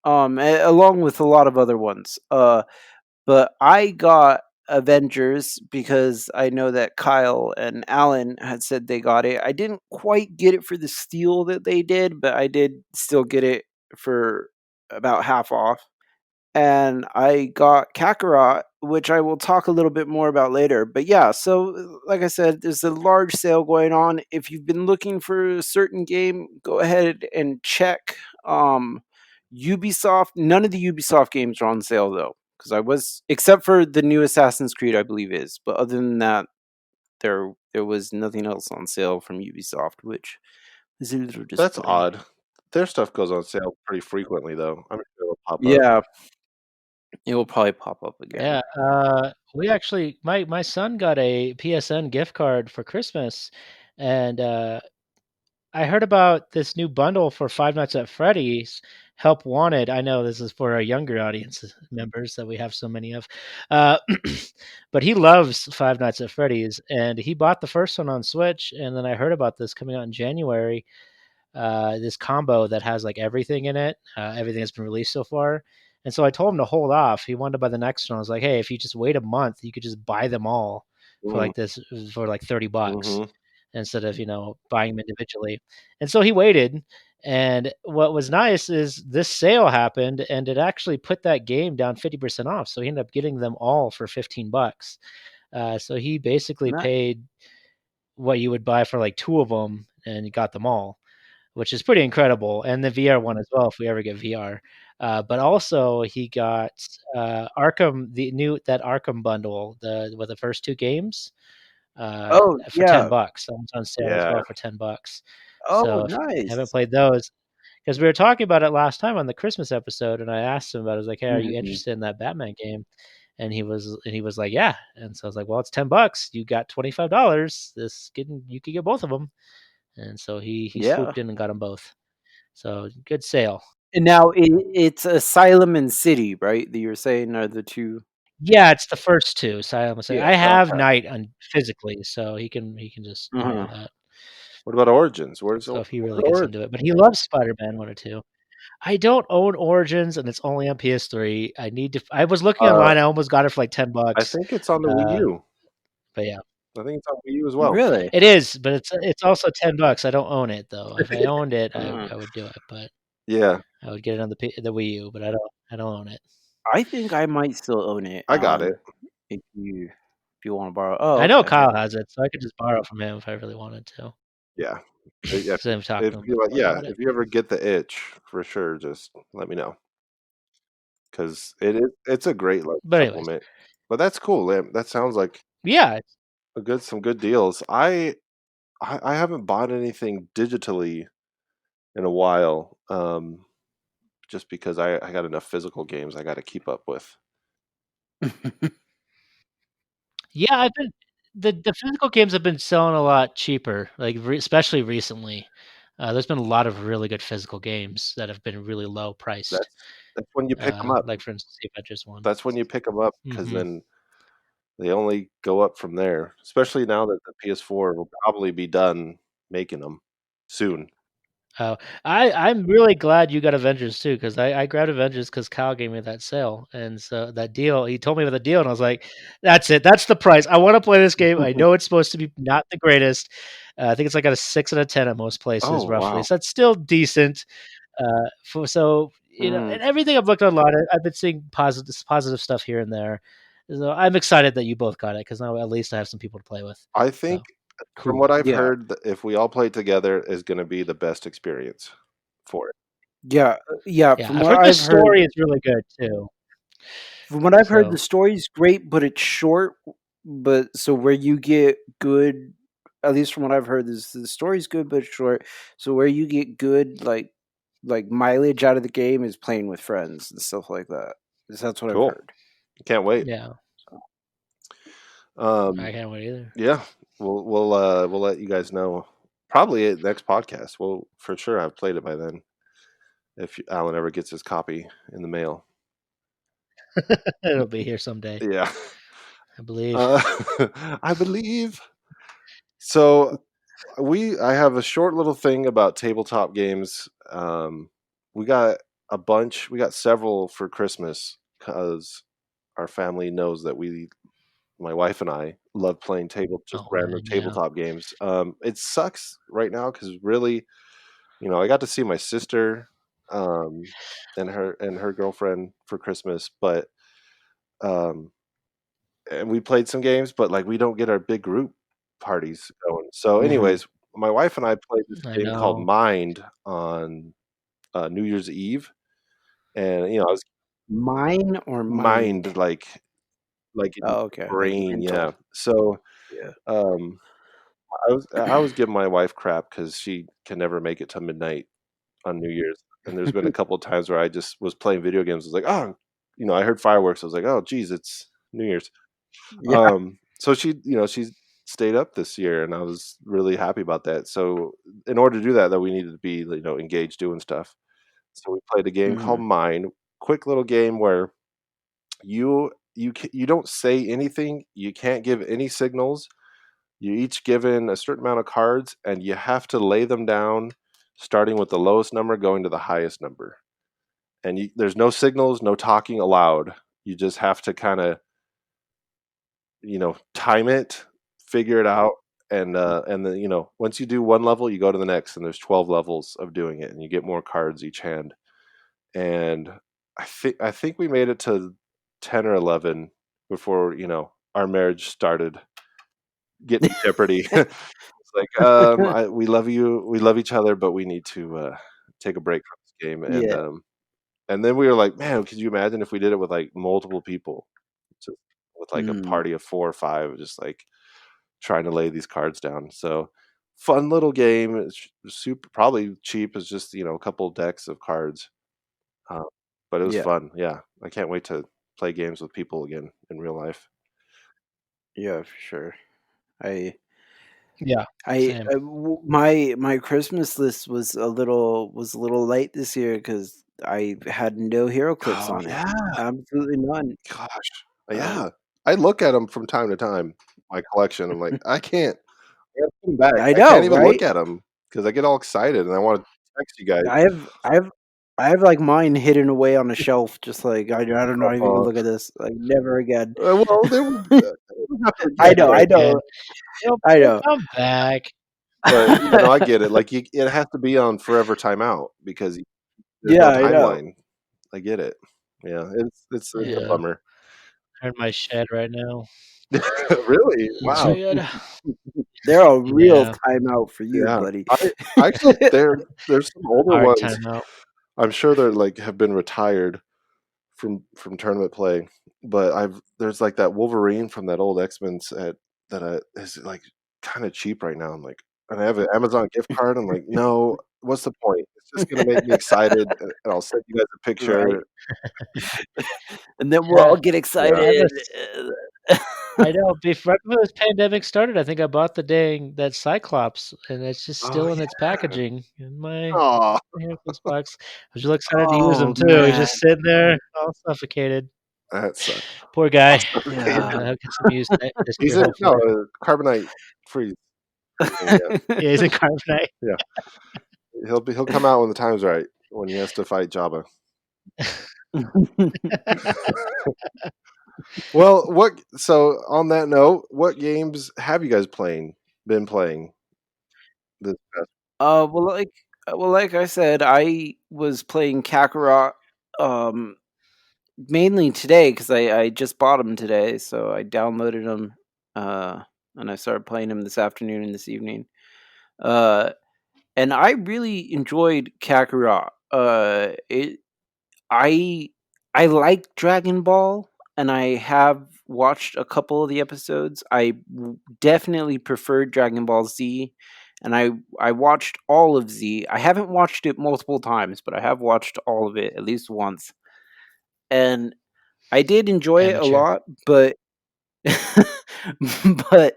Along with a lot of other ones. But I got Avengers because I know that Kyle and Alan had said they got it. I didn't quite get it for the steal that they did, but I did still get it for about half off. And I got Kakarot, which I will talk a little bit more about later. But yeah, so like I said, there's a large sale going on. If you've been looking for a certain game, go ahead and check. Ubisoft, none of the Ubisoft games are on sale though, because I was except for the new Assassin's Creed, I believe is. But other than that, there was nothing else on sale from Ubisoft, which is a little that's disappointing. odd. Their stuff goes on sale pretty frequently, though. I'm sure it'll pop up. Yeah, it will probably pop up again. Yeah, we actually my son got a PSN gift card for Christmas, and, I heard about this new bundle for Five Nights at Freddy's, Help Wanted. I know this is for our younger audience members that we have so many of, uh, but he loves Five Nights at Freddy's, and he bought the first one on Switch, and then I heard about this coming out in January, this combo that has like everything in it, everything that's been released so far. And so I told him to hold off. He wanted to buy the next one. I was like, hey, if you just wait a month, you could just buy them all for Mm, like this for like $30 mhm. instead of buying them individually. And so he waited. And what was nice is this sale happened and it actually put that game down 50% off. So he ended up getting them all for $15. So he basically Nice. paid what you would buy for like two of them and he got them all, which is pretty incredible, and the VR one as well if we ever get VR. But also he got, Arkham that Arkham bundle, the with the first 2 games, Oh for yeah. $10. That one's on sale as Yeah, well for $10. Oh, So if you haven't nice. played those, because we were talking about it last time on the Christmas episode, and I asked him about it. I was like, "Hey, are you Mhm. interested in that Batman game?" And he was like, "Yeah." And so I was like, "Well, it's $10. You got $25. You could get both of them." And so he Yeah. swooped in and got them both. So, good sale. And now it's Asylum and City, right? That you're saying are the 2. Yeah, it's the first 2, so I almost say Yeah, I have okay. Knight on physically, so he can just borrow Mhm. that. what about Origins? So if he really Where's gets Origins? into it, but he loves Spider-Man 1 or 2. I don't own Origins, and it's only on PS3. I was looking Uh, online, I almost got it for, like, I $10, think it's on the Wii uh, U. but yeah. I think it's on Wii U as well. Really? It is, but it's also $10. I don't own it, though. If I owned it, I Mm. I would do it, but Yeah, I would get it on the Wii U, but I don't own it. I think I might still own it, I got it. Alan, if you wanna borrow. Oh, I know okay. Kyle has it, so I could just borrow from him if I really wanted to. Yeah. Yeah, 'Cause I've talked if to him you like before yeah, about it. if you ever get the itch, for sure, just let me know, 'cause it's a great, like, But anyways, supplement. But that's cool, that sounds like yeah, some good deals. I haven't bought anything digitally in a while, just because I got enough physical games I gotta keep up with. yeah, I've been the physical games have been selling a lot cheaper, like, especially recently. There's been a lot of really good physical games that have been really low priced, That's when you pick them up. like, for instance, the Avengers one. That's when you pick them up, because Mhm. then they only go up from there, especially now that the PS4 will probably be done making them soon. Oh, I'm really glad you got Avengers too, because I grabbed Avengers because Kyle gave me that sale, and so that deal he told me about the deal, and I was like, "That's it, that's the price. I wanna play this game. I know it's supposed to be not the greatest." I think it's like at a 6 out of 10 at most places, Oh, roughly. wow. So that's still decent. Mm. And everything I've looked online, I've been seeing positive stuff here and there. So I'm excited that you both got it because now at least I have some people to play with. I think So from what cool. I've Yeah. heard, that if we all play together is gonna be the best experience for it. Yeah. Yeah. Yeah, I've heard the story is really good too. From what I've heard, the So story's great, but it's short. But so where you get good, at least from what I've heard, is the story's good but it's short. So where you get good like mileage out of the game is playing with friends and stuff like that. That's what I've Cool. heard. Can't wait. yeah, Um, I can't wait either. yeah, we'll let you guys know probably at next podcast. We'll for sure have played it by then if Alan ever gets his copy in the mail. It'll be here someday, Yeah. I believe. Uh, I believe. So I have a short little thing about tabletop games. We got we got several for Christmas because our family knows that my wife and I love playing just Oh random man, yeah. tabletop games. It sucks right now because really, I got to see my sister, um, and her girlfriend for Christmas, but um, and we played some games, but like we don't get our big group parties going. So, Hmm. anyways, my wife and I played this I game called know. Mind on New Year's Eve, and I was Mine or mind mind? like in Oh, okay. Like brain, yeah. mental. So, Yeah. um, I was giving my wife crap because she can never make it to midnight on New Year's, and there's been a couple of times where I just was playing video games. I was like, oh, I heard fireworks. I was like, oh, geez, it's New Year's. Yeah. So she stayed up this year, and I was really happy about that. So in order to do that, though, we needed to be engaged doing stuff. So we played a game called Hmm. Mine. Quick little game where you don't say anything. You can't give any signals. You each given a certain amount of cards, and you have to lay them down, starting with the lowest number, going to the highest number. And there's no signals, no talking allowed. You just have to kind of time it, figure it out, and then once you do one level, you go to the next, and there's 12 levels of doing it, and you get more cards each hand. And I think we made it to 10 or 11 before our marriage started getting in jeopardy. It's like we love each other, but we need to take a break from this game. and Yeah. um and then we were like, man, could you imagine if we did it with like multiple people, just with like a Mm. party of 4 or 5, just like trying to lay these cards down. So fun little game. It's super probably cheap. It's just a couple decks of cards, uh, but it was Yeah. fun. Yeah, I can't wait to play games with people again in real life. Yeah, for sure. I Yeah, same. my Christmas list was a little light this year because I had no hero clips Oh on it. yeah, Absolutely none. gosh, Um, yeah. I look at them from time to time. My collection. I'm like, I can't. I gotta put 'em back. I I know, can't even look right? at them because I get all excited and I want to text you guys. I have I have I have like mine hidden away on a shelf, just like I don't not even gonna Uh, look at this. Like never again. well, they will. They will have to I know, Never I regenerate. know, again. He'll I he'll know. come back. But no, I get it. Like it has to be on forever timeout because there's Yeah, no I know. timeline. I get it. Yeah, it's a Yeah, bummer. I'm in my shed right now. Really? It's Wow. good. They're a real Yeah, timeout for you, Yeah. buddy. I actually there's some older hard ones. timeout. I'm sure they're like have been retired from tournament play, but there's like that Wolverine from that old X-Men set that is like kind of cheap right now. I'm like, and I have an Amazon gift card. I'm like, no, what's the point? It's just gonna make me excited, and I'll send you guys a Right. picture. And then we'll Yeah, all get Yeah. I have excited. this. I know. Right before this pandemic started, I think I bought the dang that Cyclops, and it's just Oh still in its yeah. packaging in my Oh, Haircuts box. I was real excited to use Oh, him too. He's man. just sitting there, all suffocated. that sucks. Poor guy. Suffocated. Yeah. He'll get some use this He's year, in no hopefully. carbonite freeze freezing. Yeah, Yeah, he's in carbonite. yeah. He'll come out when the time's right when he has to fight Jabba. Well, so on that note, what games have you guys been playing? this past. Well, like I said, I was playing Kakarot, um, mainly today because I just bought them today, so I downloaded them, and I started playing them this afternoon and this evening. Uh, and I really enjoyed Kakarot. I I like Dragon Ball, and I have watched a couple of the episodes. Definitely preferred Dragon Ball Z, and I watched all of Z. I haven't watched it multiple times, but I have watched all of it at least once, and I did enjoy it a Amateur. lot. But but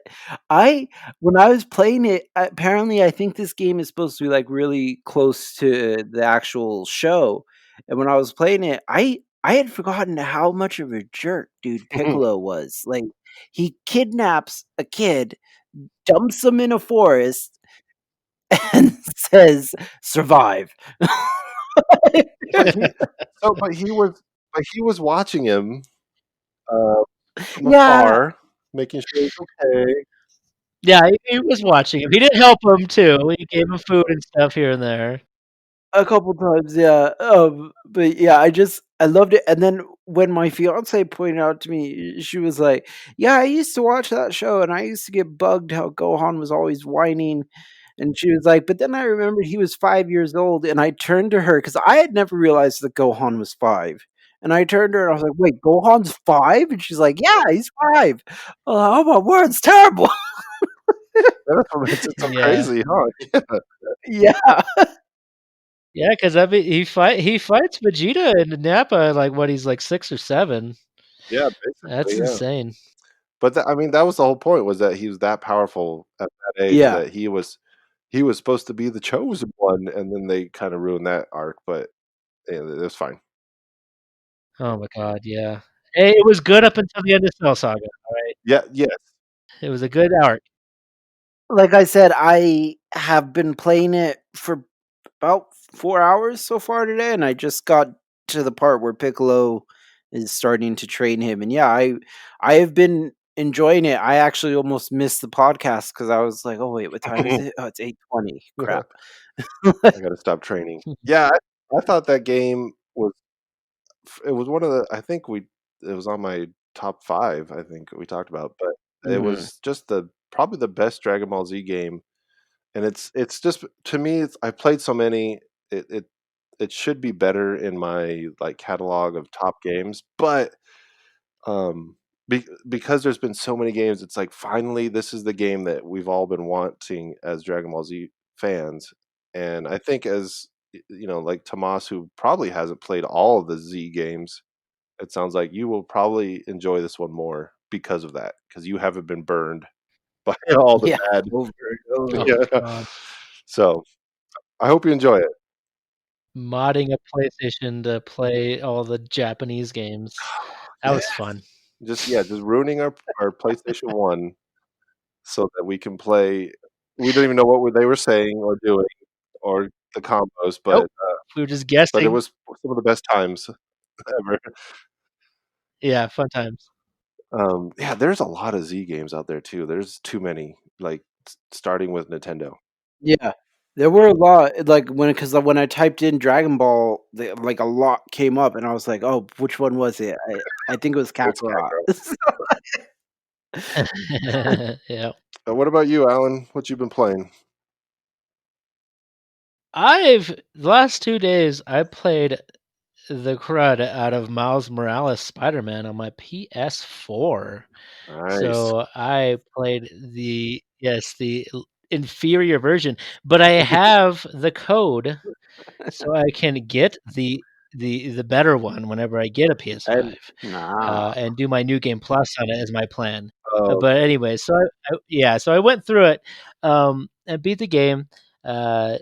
I when I was playing it, apparently I think this game is supposed to be like really close to the actual show. And when I was playing it, I had forgotten how much of a jerk dude Piccolo was. Like he kidnaps a kid, dumps him in a forest, and says, "Survive." But he but he was watching him, uh, from Yeah, afar, making sure he's okay. Yeah, he was watching him. He did help him too. He gave him food and stuff here and there. a couple times, yeah. But yeah, I loved it. And then when my fiance pointed out to me, she was like, "Yeah, I used to watch that show, and I used to get bugged how Gohan was always whining." And she was like, "But then I remembered he was 5 years old." And I turned to her because I had never realized that Gohan was 5. And I turned to her and I was like, "Wait, Gohan's 5?" And she's like, "Yeah, he's 5." Oh my word, it's terrible. That's what makes it so Yeah. crazy, huh? Yeah, Yeah, because I mean, he fights Vegeta in Nappa, like, what, he's, like, 6 or 7. Yeah, That's basically, yeah. insane. But I mean, that was the whole point, was that he was that powerful at that age, yeah, that he was supposed to be the chosen one, and then they kinda ruined that arc, but, yeah, it was fine. Oh my god, yeah. It was good up until the end of Cell Saga, alright? Yeah, yes. It was a good arc. like I said, I have been playing it for about 4 hours so far today, and I just got to the part where Piccolo is starting to train him, and yeah, I have been enjoying it. I actually almost missed the podcast because I was like, "Oh, wait, what time is it? Oh, it's 8:20. Crap." I gotta stop training. Yeah, I thought that game was it was one of the I think we it was on my top 5, I think we talked about, but it Mhm. was just the probably the best Dragon Ball Z game, and it's just to me, I played so many, it it it should be better in my, like, catalog of top games, but, because there's been so many games, it's like, finally, this is the game that we've all been wanting as Dragon Ball Z fans, and I think as, like Tomas, who probably hasn't played all of the Z games, it sounds like you will probably enjoy this one more because of that, because you haven't been burned by all the Yeah, bad. over and over. Oh my Yeah. god. So, I hope you enjoy it. Modding a PlayStation to play all the Japanese games. That Yeah. was fun. Just ruining our PlayStation 1 so that we can play. We don't even know what they were saying or doing or the combos, Nope. We were just but it guessing. was some of the best times ever. Yeah, fun times. Yeah, there's a lot of Z games out there too. There's too many, like, starting with Nintendo. Yeah. There were a lot, like, when I typed in Dragon Ball, like, a lot came up, and I was like, "Oh, which one was it?" I think it was It's Kakarot. Kakarot. Yeah. What about you, Alan? What you been playing? The last 2 days, I played the crud out of Miles Morales Spider-Man on my PS4. Nice. So I played the inferior version, but I have the code so I can get the better one whenever I get a PS5, And nah. and do my New Game Plus on it as my plan. Oh, But anyway, so so I went through it, and beat the game. Uh,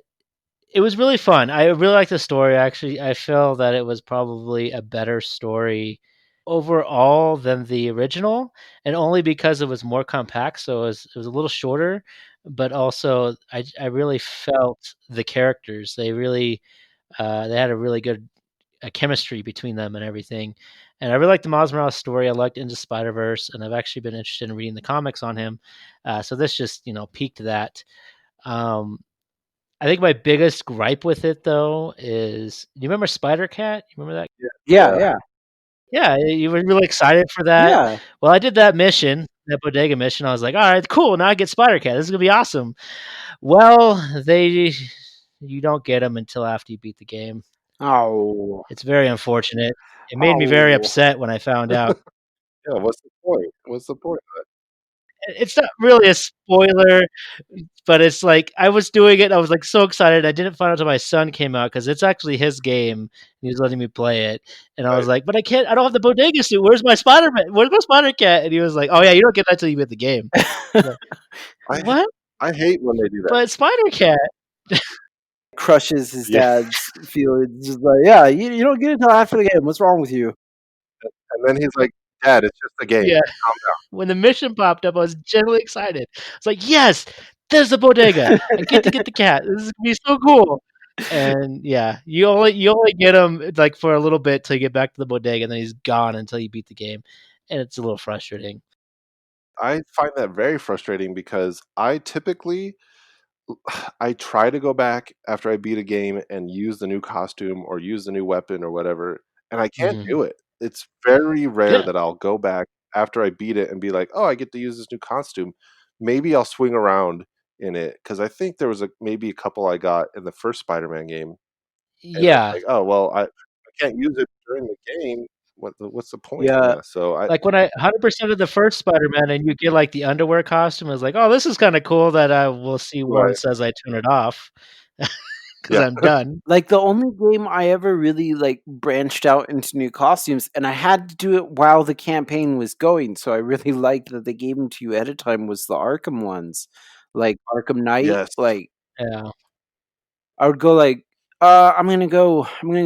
it was really fun. I really liked the story, actually. I feel that it was probably a better story overall than the original, and only because it was more compact, so it was a little shorter, but also I really felt the characters. They had a really good, chemistry between them and everything, and I really liked the Miles Morales story. I liked Into Spider-Verse, and I've actually been interested in reading the comics on him, so this just, piqued that. I think my biggest gripe with it though is you remember Spider Cat? You remember that? Yeah, Yeah, yeah. yeah, Yeah, you were really excited for that. yeah. Well, I did that mission, that bodega mission. I was like, all right, cool. Now I get Spider Cat. This is gonna be awesome. Well, you don't get him until after you beat the game. Oh, It's very unfortunate. It made me very oh. upset when I found out. Yeah, what's the point? What's the point of It's not really a spoiler, but it's like I was doing it. I was like so excited. I didn't find out until my son came out because it's actually his game. And he was letting me play it, and I it, was right? like, "But I can't. I don't have the bodega suit. Where's my Spider Man? Where's my Spider Cat?" And he was like, "Oh yeah, you don't get that till you beat the game." I was like, I h what? I hate when they do that. But Spider Cat. Crushes his Yeah, dad's feelings. Just like, yeah, you don't get it until after the game. What's wrong with you? and then he's like, "Dad, it's just a game. Yeah. Calm When the mission popped up, I was genuinely excited. It's like, yes, there's the bodega. I get the cat. This is gonna be so cool. And yeah, you only get him like for a little bit till you get back to the bodega, and then he's gone until you beat the game, and it's a little frustrating. I find that very frustrating because I typically I try to go back after I beat a game and use the new costume or use the new weapon or whatever, and I can't Hmm. do it. It's very rare Yeah, that I'll go back after I beat it and be like, "Oh, I get to use this new costume." Maybe I'll swing around in it because I think there was maybe a couple I got in the first Spider-Man game, and it's yeah. like, "Oh, well, I can't use it during the game. What's the point?" Yeah, Yeah, so I Like when I 100% of the first Spider-Man, and you get like the underwear costume, I was like, oh, this is kind of cool. That I will see right. once as I turn it off because Yeah. I'm done. like the only game I ever really like branched out into new costumes, and I had to do it while the campaign was going. So I really liked that they gave them to you ahead of time. Was the Arkham ones, like Arkham Knight? Yes. Like Yeah, I would go like, I'm gonna go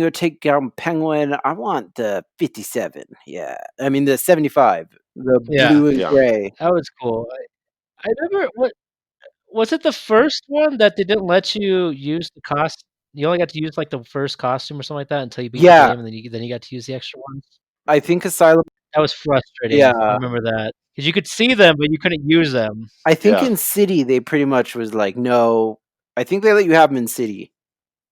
take down Penguin. I want the 57. Yeah, I mean the 75, the yeah, blue and Yeah. gray. that was cool. I never. What was it? The first one that they didn't let you use the cost. You only got to use like the first costume or something like that until you beat the Yeah, game, and then you got to use the extra ones. I think Asylum. That was frustrating. I Yeah, remember that because you could see them, but you couldn't use them. I think Yeah. in City they pretty much was like, no. I think they let you have them in City,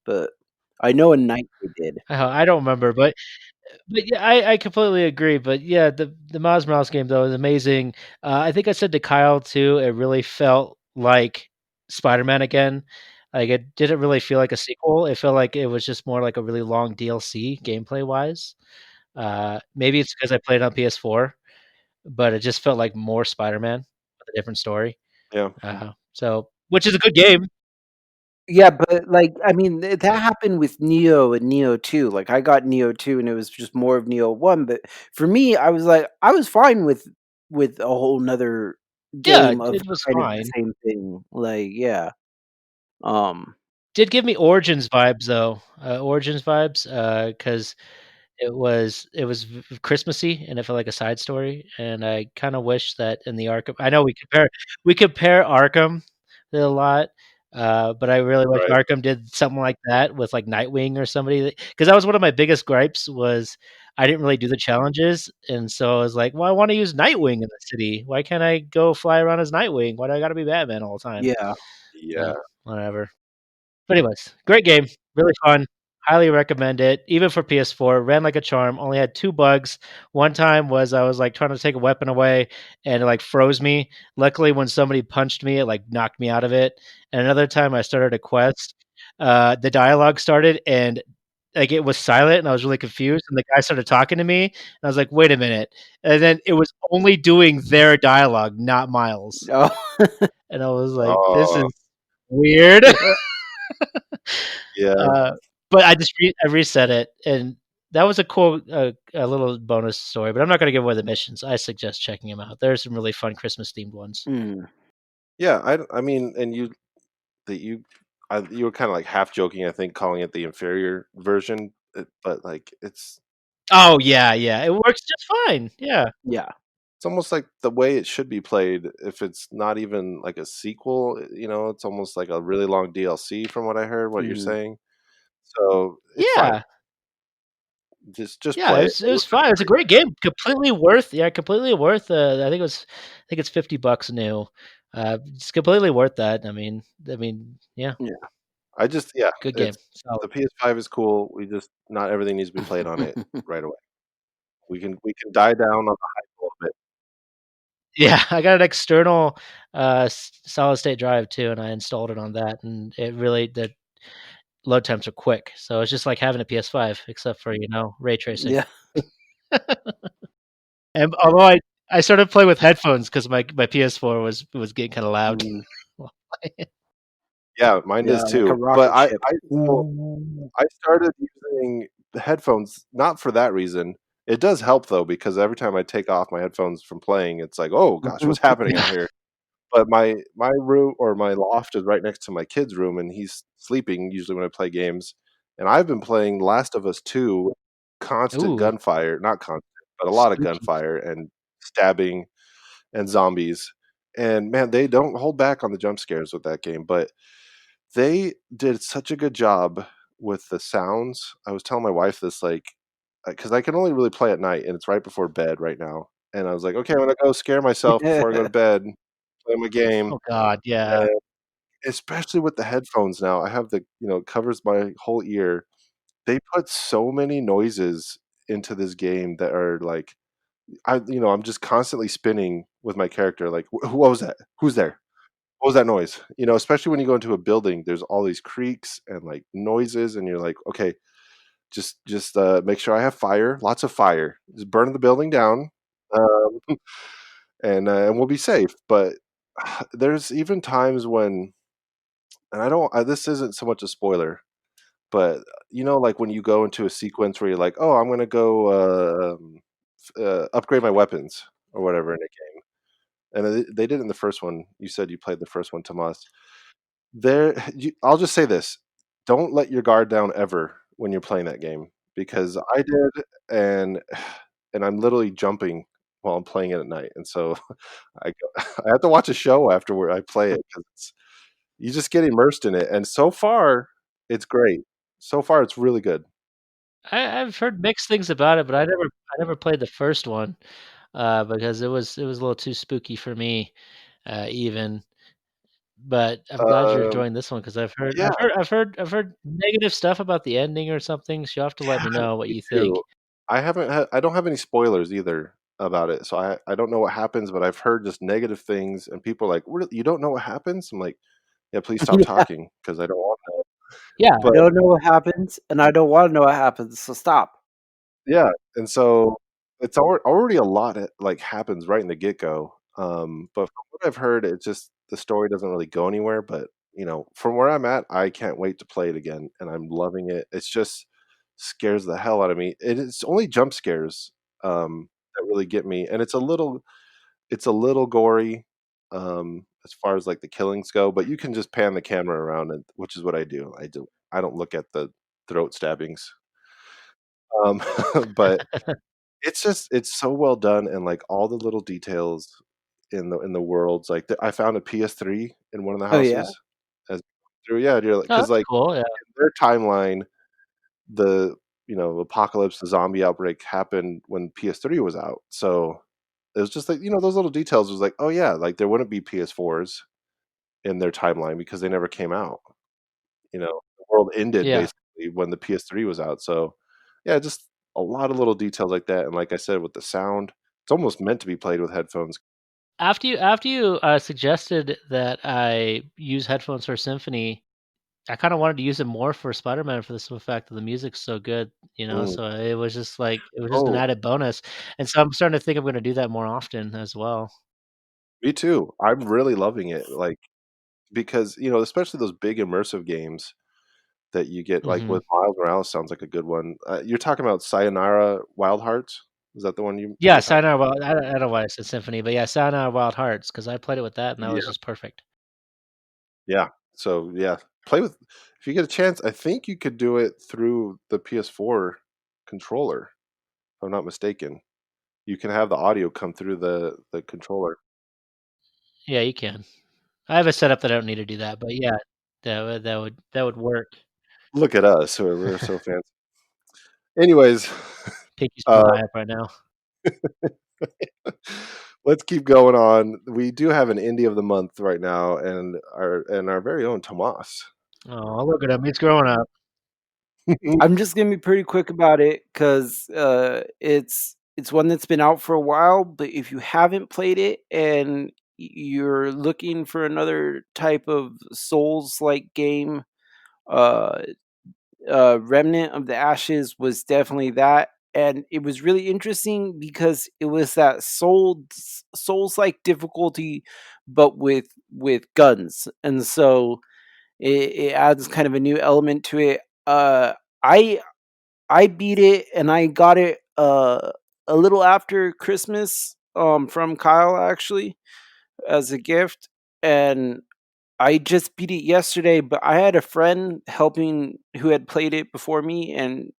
but I know in Night they did. I don't remember, but yeah, I completely agree. But yeah, the Miles Morales game though is amazing. I think I said to Kyle too. It really felt like Spider-Man again. Like it didn't really feel like a sequel. It felt like it was just more like a really long DLC gameplay wise. Maybe it's because I played on PS4, but it just felt like more Spider-Man with a different story. Yeah. So which is a good game. Yeah, but like I mean that happened with Neo and Neo 2. Like I got Neo 2 and it was just more of Neo 1, but for me I was like I was fine with a whole nother Yeah, game of it was kind of the fine. same thing. Like yeah. Um Did give me Origins vibes though. Origins vibes, because it was Christmassy, and it felt like a side story, and I kinda wish that in the Arkham I know we compare Arkham a lot, but I really wish Right. Arkham did something like that with, like, Nightwing or somebody because that was one of my biggest gripes was I didn't really do the challenges, and so I was like, "Well, I wanna use Nightwing in the city. Why can't I go fly around as Nightwing? Why do I gotta be Batman all the time?" yeah. Yeah. Whatever. But anyways, great game, really fun. Highly recommend it, even for PS4. Ran like a charm. Only had 2 bugs. One time was I was, like, trying to take a weapon away, and it, like, froze me. Luckily, when somebody punched me, it, like, knocked me out of it. And another time I started a quest, the dialogue started, and, like, it was silent, and I was really confused, and the guy started talking to me, and I was like, "Wait a minute." And then it was only doing their dialogue, not Miles. Oh. And I was like, "This Oh, is weird." yeah. Uh, but I reset it, and that was a cool, a little bonus story, but I'm not gonna give away the missions. I suggest checking them out. There's some really fun Christmas themed ones. Mm, Yeah, I mean, and that you were kinda, like, half joking, I think, calling it the inferior version, but, like, Oh, yeah, yeah, it works just fine. Yeah. yeah. it's almost like the way it should be played if it's not even, like, a sequel, it's almost like a really long DLC from what I heard, what you're Mhm. saying. So, it's fine. Yeah. Just Yeah, it play it. was It it was looks like fine. a It's a great great game. Completely worth completely worth, I think it's $50 new. It's completely worth that. I mean, yeah. Yeah. I just yeah, Good game. it's Solid. the PS5 is cool. We just not everything needs to be played on it right away. We can die down on the hype a little bit. Yeah, I got an external, solid state drive too, and I installed it on that, and it really the load times are quick. So it's just like having a PS5, except for, ray tracing. Yeah. And although I started playing with headphones because my PS4 was getting kinda loud Mm, while playing. Yeah, mine yeah, is like a too. But rocket I ship. I still Ooh. I started using the headphones not for that reason. It does help though because every time I take off my headphones from playing, it's like, "Oh gosh, what's happening out Yeah. here?" But my room or my loft is right next to my kid's room, and he's sleeping usually when I play games, and I've been playing Last of Us 2, constant Ooh, gunfire, not constant, but a lot of spooky. gunfire and stabbing and zombies, and man, they don't hold back on the jump scares with that game, but they did such a good job with the sounds. I was telling my wife this, like, because I can only really play at night, and it's right before bed right now, and I was like, "Okay, I'm gonna go scare myself before I go to bed, play my game." Oh god, yeah. And especially with the headphones now, I have it covers my whole ear. They put so many noises into this game that are like I'm just constantly spinning with my character, like, what was that? Who's there? What was that noise?" Especially when you go into a building, there's all these creaks and, like, noises, and you're like, "Okay, just make sure I have fire, lots of fire. Just burn the building down, um, and we'll be safe." But there's even times when and I don't this isn't so much a spoiler, but, like, when you go into a sequence where you're like, "Oh, I'm gonna go, upgrade my weapons," or whatever in a game, and they did it in the first one. You said you played the first one, Tomas. I'll just say this, don't let your guard down ever when you're playing that game, because I did, and I'm literally jumping while I'm playing it at night, and so I go I have to watch a show afterward I play it 'cause you just get immersed in it, and so far, it's great. So far, it's really good. I've heard mixed things about it, but I never played the first one, because it was a little too spooky for me, even. But I'm glad you're Um, enjoying this one because I've heard yeah, I've heard I've heard I've heard negative stuff about the ending or something, so you'll have to let me yeah, know what me you think. too. I don't have any spoilers either about it, so I don't know what happens, but I've heard just negative things, and people are like, "What, you don't know what happens?" I'm like, "Yeah, please stop Yeah. talking because I don't wanna know." Yeah, I But don't know what happens, and I don't wanna know what happens, so stop. yeah, and so it's already a lot that, like, happens right in the get-go, but from what I've heard, it just the story doesn't really go anywhere, but, from where I'm at, I can't wait to play it again, and I'm loving it. It's just scares the hell out of me. It's only jump scares, that really get me, and it's a little gory, as far as, like, the killings go, but you can just pan the camera around and which is what I do. I don't look at the throat stabbings, um, but it's so well done and, like, all the little details in the worlds, like, I found a PS3 in one of the Oh, yeah? houses as through yeah, you're like Oh, 'cause, that's like, cool, yeah. in their timeline, the, apocalypse, the zombie outbreak happened when PS3 was out, so it was just like, those little details was like, "Oh, yeah," like, there wouldn't be PS4s in their timeline because they never came out, The world ended Yeah. basically when the PS3 was out, so, yeah, just a lot of little details like that, and like I said, with the sound, it's almost meant to be played with headphones. After you suggested that I use headphones for Symphony, I kinda wanted to use it more for Spider-Man for the simple fact that the music's so good, Mm. so it was just an Oh, added bonus, and so I'm starting to think I'm gonna do that more often as well. me too. I'm really loving it, like, because, especially those big immersive games that you get, like, Mhm. with Miles Morales sounds like a good one. You're talking about Sayonara Wild Hearts? Is that the one Yeah, you're talking Sayonara Wild I don't know why I said Symphony, but yeah, Sayonara Wild Hearts because I played it with that, and that was Yeah, just perfect. yeah. So, yeah, play with if you get a chance, I think you could do it through the PS4 controller, if I'm not mistaken. You can have the audio come through the controller. Yeah, you can. I have a setup that I don't need to do that, but yeah, that would work. Look at us, we're so fancy. Anyways, Pinky's too uh, high up right now. let's keep going on. We do have an indie of the month right now, and our very own Tomas. Oh, look at him. He's growing up. I'm just gonna be pretty quick about it because it's one that's been out for a while. But if you haven't played it and you're looking for another type of Souls-like game, uh, Remnant of the Ashes was definitely that, and it was really interesting because it was that Souls-like difficulty, but with guns, and so it adds kind of a new element to it. I I beat it and I got it a little after Christmas from Kyle actually as a gift, and I just beat it yesterday, but I had a friend helping who had played it before me and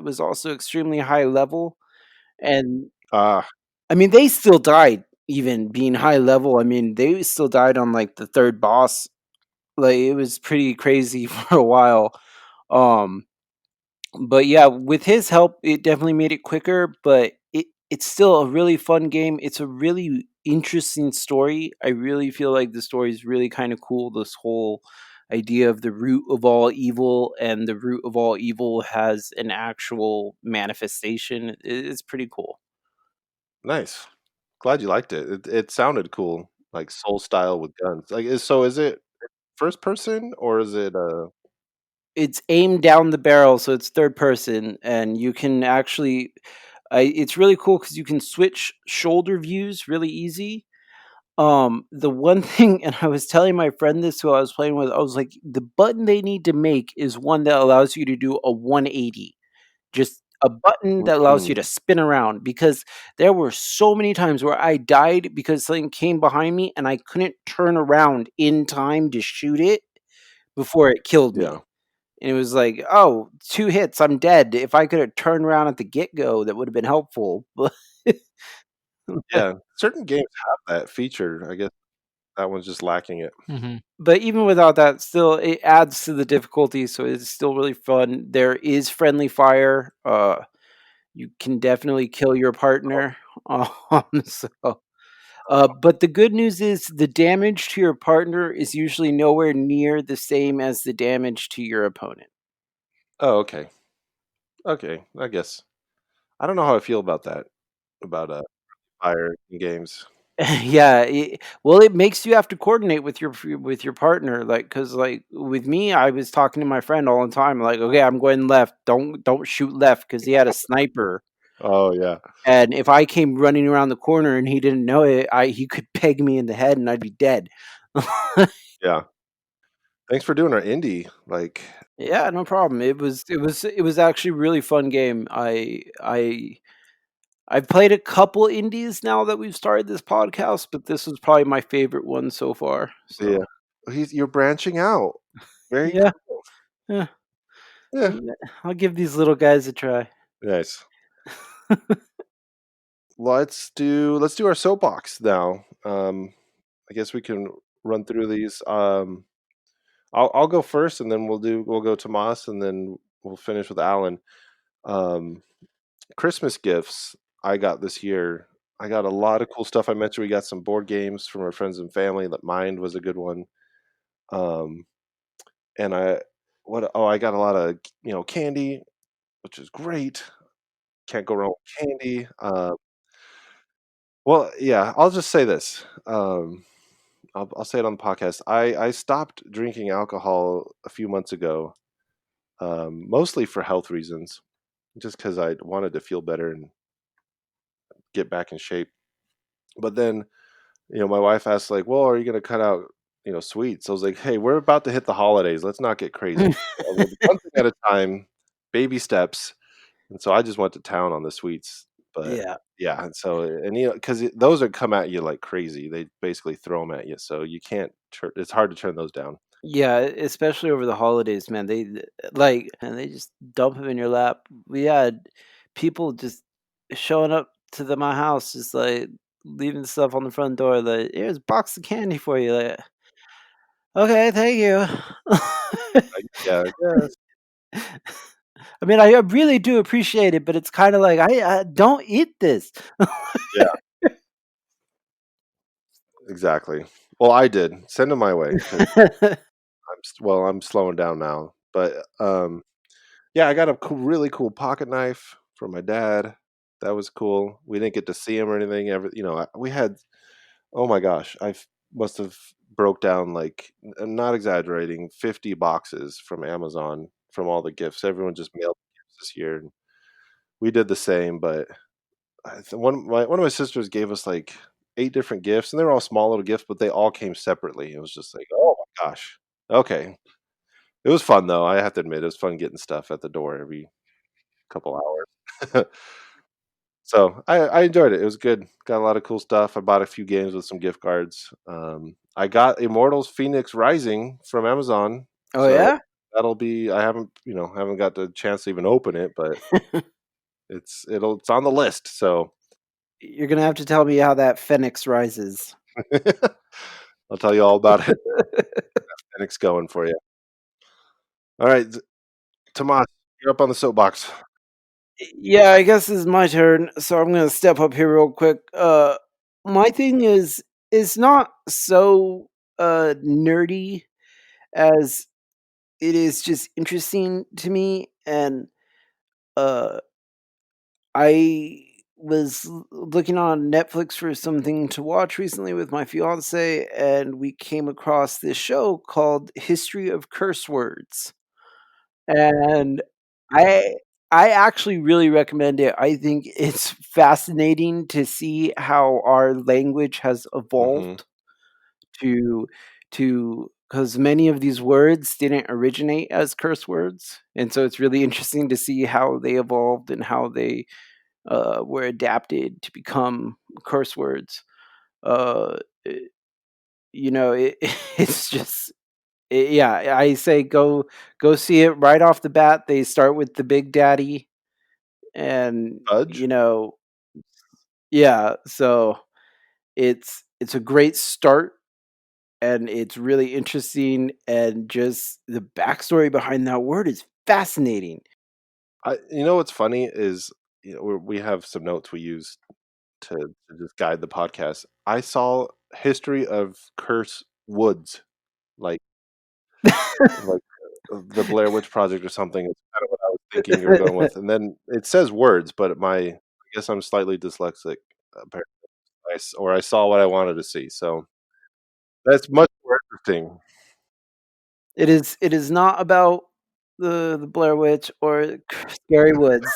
was also extremely high level. And Ah, I mean, they still died, even being high level. I mean, they still died on like the third boss. Like it was pretty crazy for a while. Um, but yeah, with his help, it definitely made it quicker. But it's still a really fun game. It's a really interesting story. I really feel like the story is really kind of cool. This whole idea of the root of all evil, and the root of all evil has an actual manifestation. It's pretty cool. nice. Glad you liked it. It sounded cool, like Soul style with guns. Like, is it first person or is it It's aimed down the barrel, so it's third person, and you can actually. It's really cool because you can switch shoulder views really easy. The one thing, and I was telling my friend this who I was playing with, I was like, the button they need to make is one that allows you to do a 180. Just a button that allows you mm, to spin around, because there were so many times where I died because something came behind me and I couldn't turn around in time to shoot it before it killed yeah. me. And it was like, oh, 2 hits, I'm dead. If I could have turned around at the get go, that would have been helpful. But Yeah, certain games have that feature. I guess that one's just lacking it. Mhm. But even without that, still it adds to the difficulty, so it's still really fun. There is friendly fire. You can definitely kill your partner. So, but the good news is the damage to your partner is usually nowhere near the same as the damage to your opponent. Oh, okay. Okay, I guess. I don't know how I feel about that, about, fire in games. Yeah, well, it makes you have to coordinate with your partner, like, because like with me, I was talking to my friend all the time, like, okay, I'm going left. Don't shoot left because he had a sniper. Oh, yeah. And if I came running around the corner and he didn't know it, he could peg me in the head and I'd be dead. Yeah. Thanks for doing our indie, like Yeah, no problem. It was actually a really fun game. I've played a couple indies now that we've started this podcast, but this was probably my favorite one so far. yeah. So You're branching out. Very yeah, cool. yeah. Yeah. I'll give these little guys a try. Nice. Let's do our soapbox now. I guess we can run through these. I'll go first, and then we'll go to Moss, and then we'll finish with Alan. Um, Christmas gifts I got this year. I got a lot of cool stuff. I mentioned we got some board games from our friends and family. That Mind was a good one. Um, and I got a lot of candy, which is great. Can't go wrong with candy. Well, yeah, I'll just say this. I'll say it on the podcast. I stopped drinking alcohol a few months ago, mostly for health reasons, just because I wanted to feel better and get back in shape. But then, my wife asked, like, "Well, are you going to cut out, sweets?" I was like, "Hey, we're about to hit the holidays. Let's not get crazy. We'll do one thing at a time, baby steps." And so I just went to town on the sweets. But Yeah. yeah, and so and because those are come at you like crazy. They basically throw them at you, so you can't. It's hard to turn those down. Yeah, especially over the holidays, man. And they just dump them in your lap. We had people just showing up to my house, just like leaving stuff on the front door. Like, here's a box of candy for you. Like, okay, thank you. Like, yeah, yes, I mean, I really do appreciate it, but it's kind of like I don't eat this. yeah, exactly. Well, I did send them my way because I'm slowing down now, but, yeah, I got a really cool pocket knife from my dad. That was cool. We didn't get to see him or anything, we had oh my gosh, must have broke down, like, I'm not exaggerating, 50 boxes from Amazon from all the gifts. Everyone just mailed gifts this year, and we did the same, but one of my sisters gave us, like, 8 different gifts, and they were all small little gifts, but they all came separately. It was just like, "Oh my gosh." Okay. It was fun, though, I have to admit, it was fun getting stuff at the door every couple hours. So, I enjoyed it, it was good. Got a lot of cool stuff. I bought a few games with some gift cards. I got Immortals Phoenix Rising from Amazon, Oh, so yeah? that'll be I haven't got the chance to even open it, but it's on the list, so You're gonna have to tell me how that Phoenix rises. I'll tell you all about it. Phoenix going for you. Alright, Tomas, you're up on the soapbox. Yeah, I guess it's my turn, so I'm gonna step up here real quick. My thing is it's not so nerdy as it is just interesting to me, and uh I was looking on Netflix for something to watch recently with my fiance, and we came across this show called History of Curse Words. And I I actually really recommend it. I think it's fascinating to see how our language has Mhm. evolved to because many of these words didn't originate as curse words, and so it's really interesting to see how they evolved and how they, were adapted to become curse words. Uh, eh, it it's just yeah, I say go see it right off the bat. They start with the Big Daddy, and Fudge? yeah, so it's a great start, and it's really interesting, and just the backstory behind that word is fascinating. What's funny is, we have some notes we use to just guide the podcast. I saw history of curse woods, like like, the Blair Witch Project or something is kinda what I was thinking you were going with, and then it says words, but I guess I'm slightly dyslexic, apparently. I saw what I wanted to see, so that's much more interesting. It is not about the Blair Witch or Scary Woods.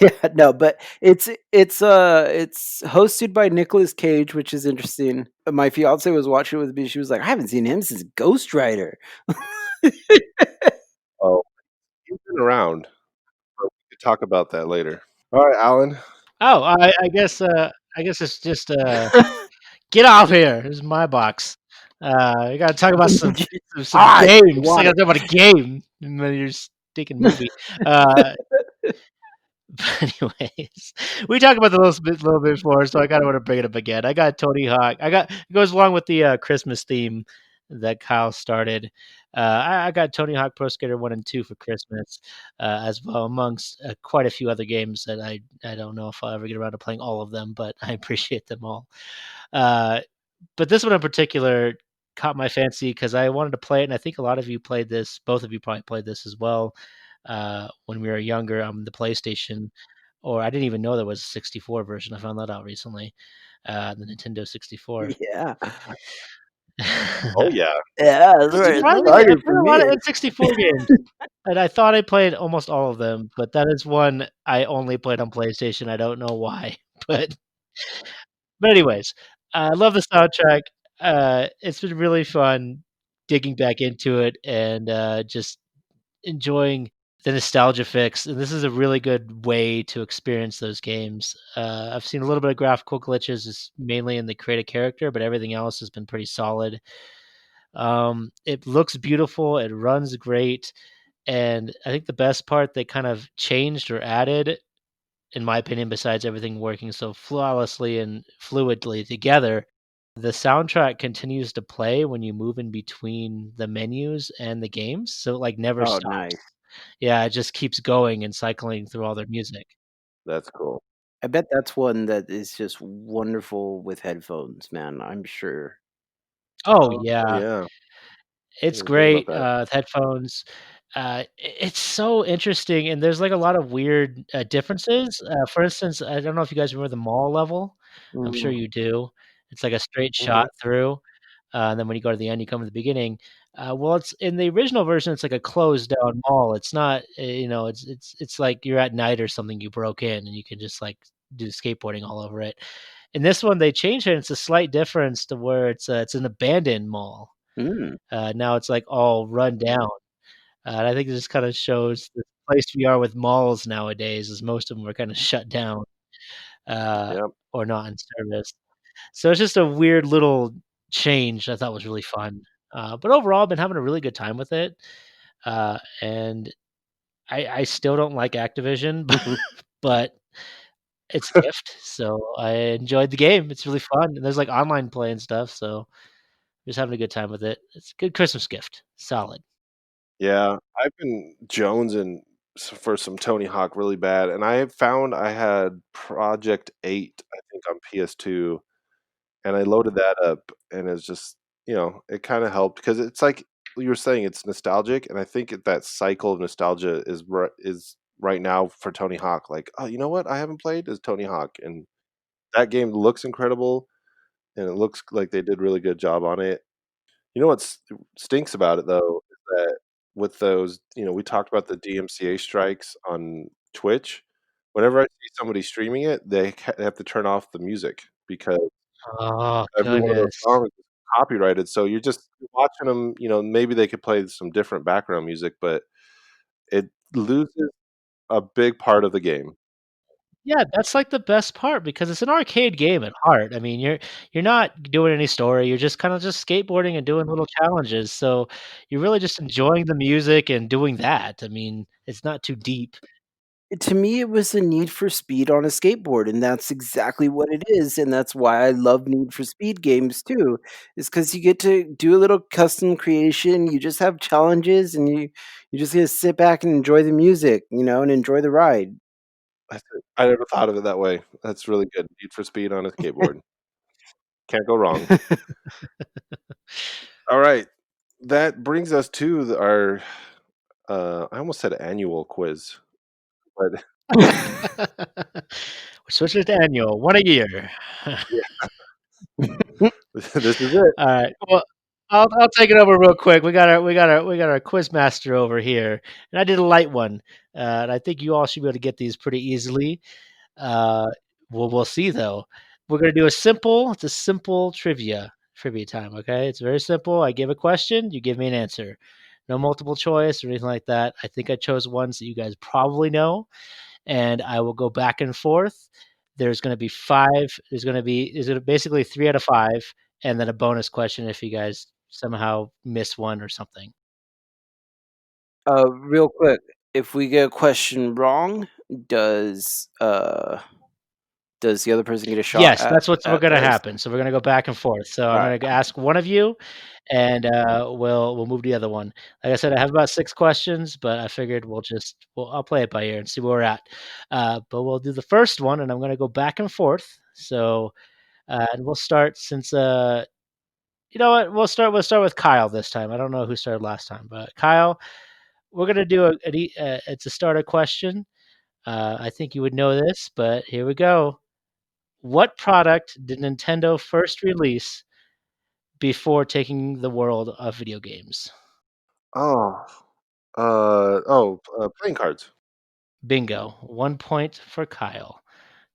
Yeah, no, but it's hosted by Nicolas Cage, which is interesting. My fiance was watching it with me. She was like, "I haven't seen him since Ghost Rider." Oh, he's been around, but we could talk about that later. Alright, Alan. Oh, I guess it's just get off here. This is my box. You gotta talk about some Fine, I games. I want gotta it. talk about a game, and then you're stinking movie. Uh, but anyways, we talked about the little bit before, so I kind of want to bring it up again. I got Tony Hawk. It goes along with the Christmas theme that Kyle started. I got Tony Hawk Pro Skater 1 and 2 for Christmas, as well, amongst quite a few other games that I don't know if I'll ever get around to playing all of them, but I appreciate them all. Uh, but this one in particular caught my fancy because I wanted to play it, and I think a lot of you played this. Both of you probably played this as well when we were younger on the PlayStation, or I didn't even know there was a 64 version. I found that out recently. The Nintendo 64. Yeah. Oh, yeah. Yeah, that's But right, it's surprisingly, I exciting played for a lot of me. N64 games, and I thought I played almost all of them, but that is one I only played on PlayStation. I don't know why, but anyways, I love the soundtrack. It's been really fun digging back into it and just enjoying the nostalgia fix. And this is a really good way to experience those games. I've seen a little bit of graphical glitches, is mainly in the create a character, but everything else has been pretty solid. It looks beautiful. It runs great. And I think the best part they kind of changed or added, in my opinion, besides everything working so flawlessly and fluidly together, the soundtrack continues to play when you move in between the menus and the games, so it, like, never Oh, stops. nice. Yeah, it just keeps going and cycling through all their music. That's cool. I bet that's one that is just wonderful with headphones, man, I'm sure. Oh, Oh, yeah. yeah. It's What do you think about great, that? with headphones. It's so interesting, and there's, like, a lot of weird, differences. For instance, I don't know if you guys remember the mall level. I'm sure Mm. you do. It's like a straight shot Mhm. through, and then when you go to the end, you come to the beginning. Well, it's in the original version, it's like a closed down mall. It's not, it's like you're at night or something, you broke in, and you can just, like, do skateboarding all over it. In this one, they changed it, it's a slight difference to where it's an abandoned mall. Mm. Now it's, like, all run down, and I think this kinda shows the place we are with malls nowadays, is most of them are kinda shut down, uh, Yep. or not in service. So it's just a weird little change I thought was really fun. But overall, I've been having a really good time with it, and I still don't like Activision, but it's a gift, so I enjoyed the game. It's really fun, and there's, like, online play and stuff, so just having a good time with it. It's a good Christmas gift. Solid. Yeah, I've been jonesing for some Tony Hawk really bad, and I found I had Project 8, I think, on PS2, and I loaded that up, and it's just, it kinda helped because it's like you were saying, it's nostalgic, and I think that cycle of nostalgia is right now for Tony Hawk, like, "Oh, you know what I haven't played is Tony Hawk," and that game looks incredible, and it looks like they did really good job on it. You know what stinks about it though is that with those, we talked about the DMCA strikes on Twitch. Whenever I see somebody streaming it, they have to turn off the music because Oh, every one of those goodness. songs is copyrighted. So you're watching them. Maybe they could play some different background music, but it loses a big part of the game. Yeah, that's, like, the best part because it's an arcade game at heart. I mean, you're not doing any story, you're just kinda just skateboarding and doing little challenges, so you're really just enjoying the music and doing that. I mean, it's not too deep. To me, it was a Need for Speed on a skateboard, and that's exactly what it is, and that's why I love Need for Speed games too, is because you get to do a little custom creation, you just have challenges, and you just get to sit back and enjoy the music, and enjoy the ride. I never thought of it that way. That's really good. Need for Speed on a skateboard. Can't go wrong. All right. That brings us to our I almost said annual quiz, but We switched it to annual, 1 a year. yeah, this is it. Alright, well, I'll take it over real quick. We got our quiz master over here, and I did a light one, and I think you all should be able to get these pretty easily. Uh, we'll see though. We're gonna do it's a simple trivia time, okay? It's very simple. I give a question, you give me an answer. No multiple choice or anything like that. I think I chose ones that you guys probably know, and I will go back and forth. There's gonna be 5 there's gonna basically 3 out of 5, and then a bonus question if you guys somehow miss one or something. Real quick, if we get a question wrong, does, does the other person get a shot Yes, at that's what's at gonna this? happen. So we're gonna go back and forth. So I'm Alright. gonna ask one of you, and we'll move to the other one. Like I said, I have about 6 questions, but I figured I'll play it by ear and see where we're at. But we'll do the first one, and I'm gonna go back and forth. So and we'll start since you know what? We'll start with Kyle this time. I don't know who started last time, but Kyle, we're gonna do it's a starter question. I think you would know this, but here we go. What product did Nintendo first release before taking the world of video games? Oh, playing cards. Bingo. 1 point for Kyle.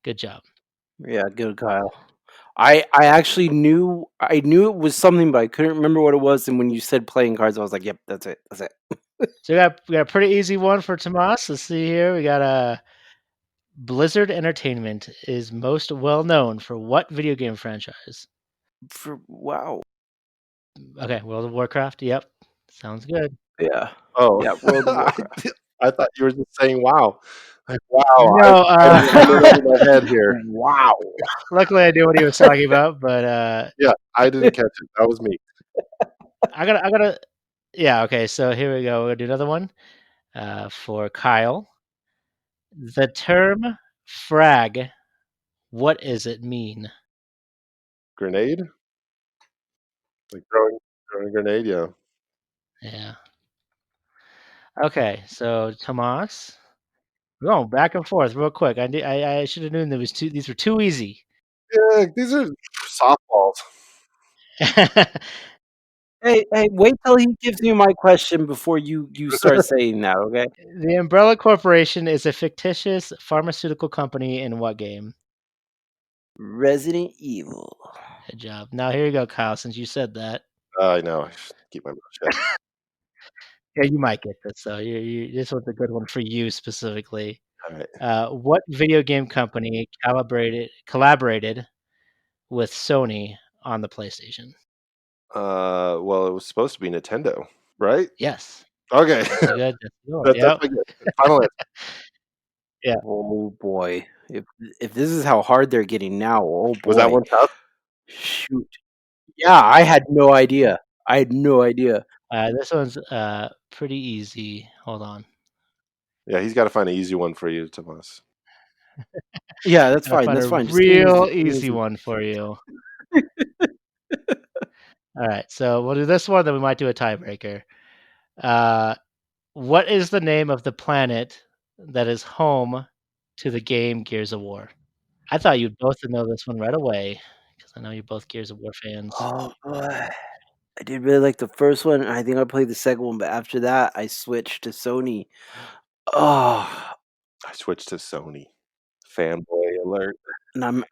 Good job. Yeah, good, Kyle. I actually knew it was something, but I couldn't remember what it was, and when you said playing cards, I was like, "Yep, that's it, that's it." So we got a pretty easy one for Tomas. Let's see here. We got a Blizzard Entertainment is most well known for what video game franchise? Wow. Okay, World of Warcraft. Yep. Sounds good. Yeah. Oh, Yeah, World of I Warcraft. did I thought you were just saying, "Wow." Like, wow, No, I went over my head here. Wow. luckily I knew what he was talking about, but Yeah, I didn't catch it. That was me. I gotta yeah, okay, so here we go. We're gonna do another one for Kyle. The term frag, what does it mean? Grenade? Like throwing a grenade, yeah. Yeah. Okay, so Tomas, we're going back and forth real quick. I should have known there was two. These were too easy. Yeah, these are softballs. Hey, wait till he gives you my question before you start saying that, okay? The Umbrella Corporation is a fictitious pharmaceutical company in what game? Resident Evil. Good job. Now here you go, Kyle. Since you said that, I know. I should keep my mouth shut. yeah, you might get this. So this one's a good one for you specifically. All right. What video game company collaborated with Sony on the PlayStation? Well, it was supposed to be Nintendo, right? Yes, Okay. that's a good. That's a good one. That's Yep. my good. Final answer. Yeah. Oh boy. If this is how hard they're getting now, oh Was that boy. one tough? Shoot. Yeah, I had no idea. I had no idea. This one's pretty easy. Hold on. Yeah, he's got to find an easy one for you, Tomas. Yeah, that's Gotta fine. find That's a fine. Just give me real give me easy one for you. All right, so we'll do this one, then we might do a tiebreaker. What is the name of the planet that is home to the game Gears of War? I thought you'd both know this one right away because I know you're both Gears of War fans. Oh boy. I did really like the first one, and I think I played the second one, but after that I switched to Sony. Oh, I switched to Sony. Fanboy alert. and I'm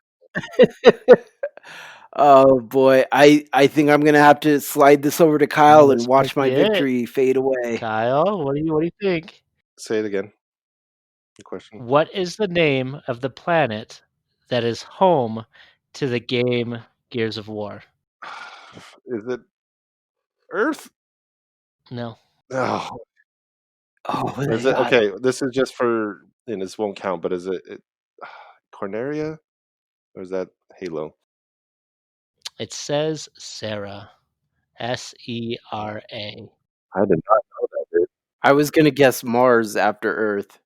oh boy. I think I'm gonna have to slide this over to Kyle and This might watch my be it. victory fade away. Kyle, what do you think? Say it again. The question. What is the name of the planet that is home to the game Gears of War? Is it Earth? No. Oh, Oh my is it god. okay? This is just for, and this won't count. But is it Corneria, or is that Halo? It says Sarah. Sera. I did not know that, dude. I was gonna guess Mars after Earth.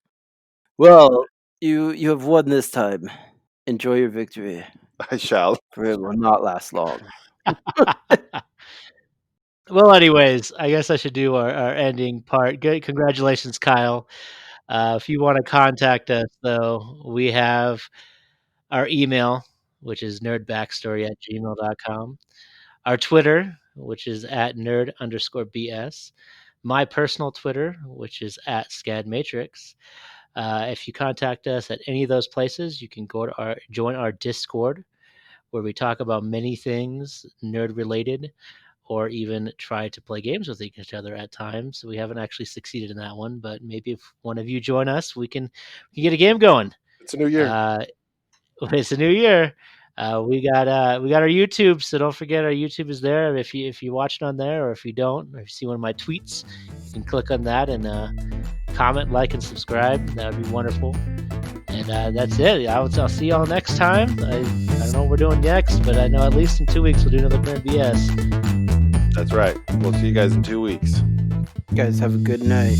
Well, you have won this time. Enjoy your victory, I shall. for it will not last long. Well, anyways, I guess I should do our ending part. Good, congratulations, Kyle. If you want to contact us, though, we have our email, which is nerdbackstory@gmail.com. Our Twitter, which is at nerd_BS. My personal Twitter, which is at ScadMatrix. If you contact us at any of those places, you can join our Discord, where we talk about many things nerd related, or even try to play games with each other at times. We haven't actually succeeded in that one, but maybe if one of you join us, we can get a game going. It's a new year. It's a new year. We got our YouTube, so don't forget our YouTube is there. If you watch it on there, or if you don't, or if you see one of my tweets, you can click on that and comment, like, and subscribe. That would be wonderful. And that's it. I'll see y'all next time. I don't know what we're doing next, but I know at least in 2 weeks we'll do another Nerd BS. That's right. We'll see you guys in 2 weeks. You guys have a good night.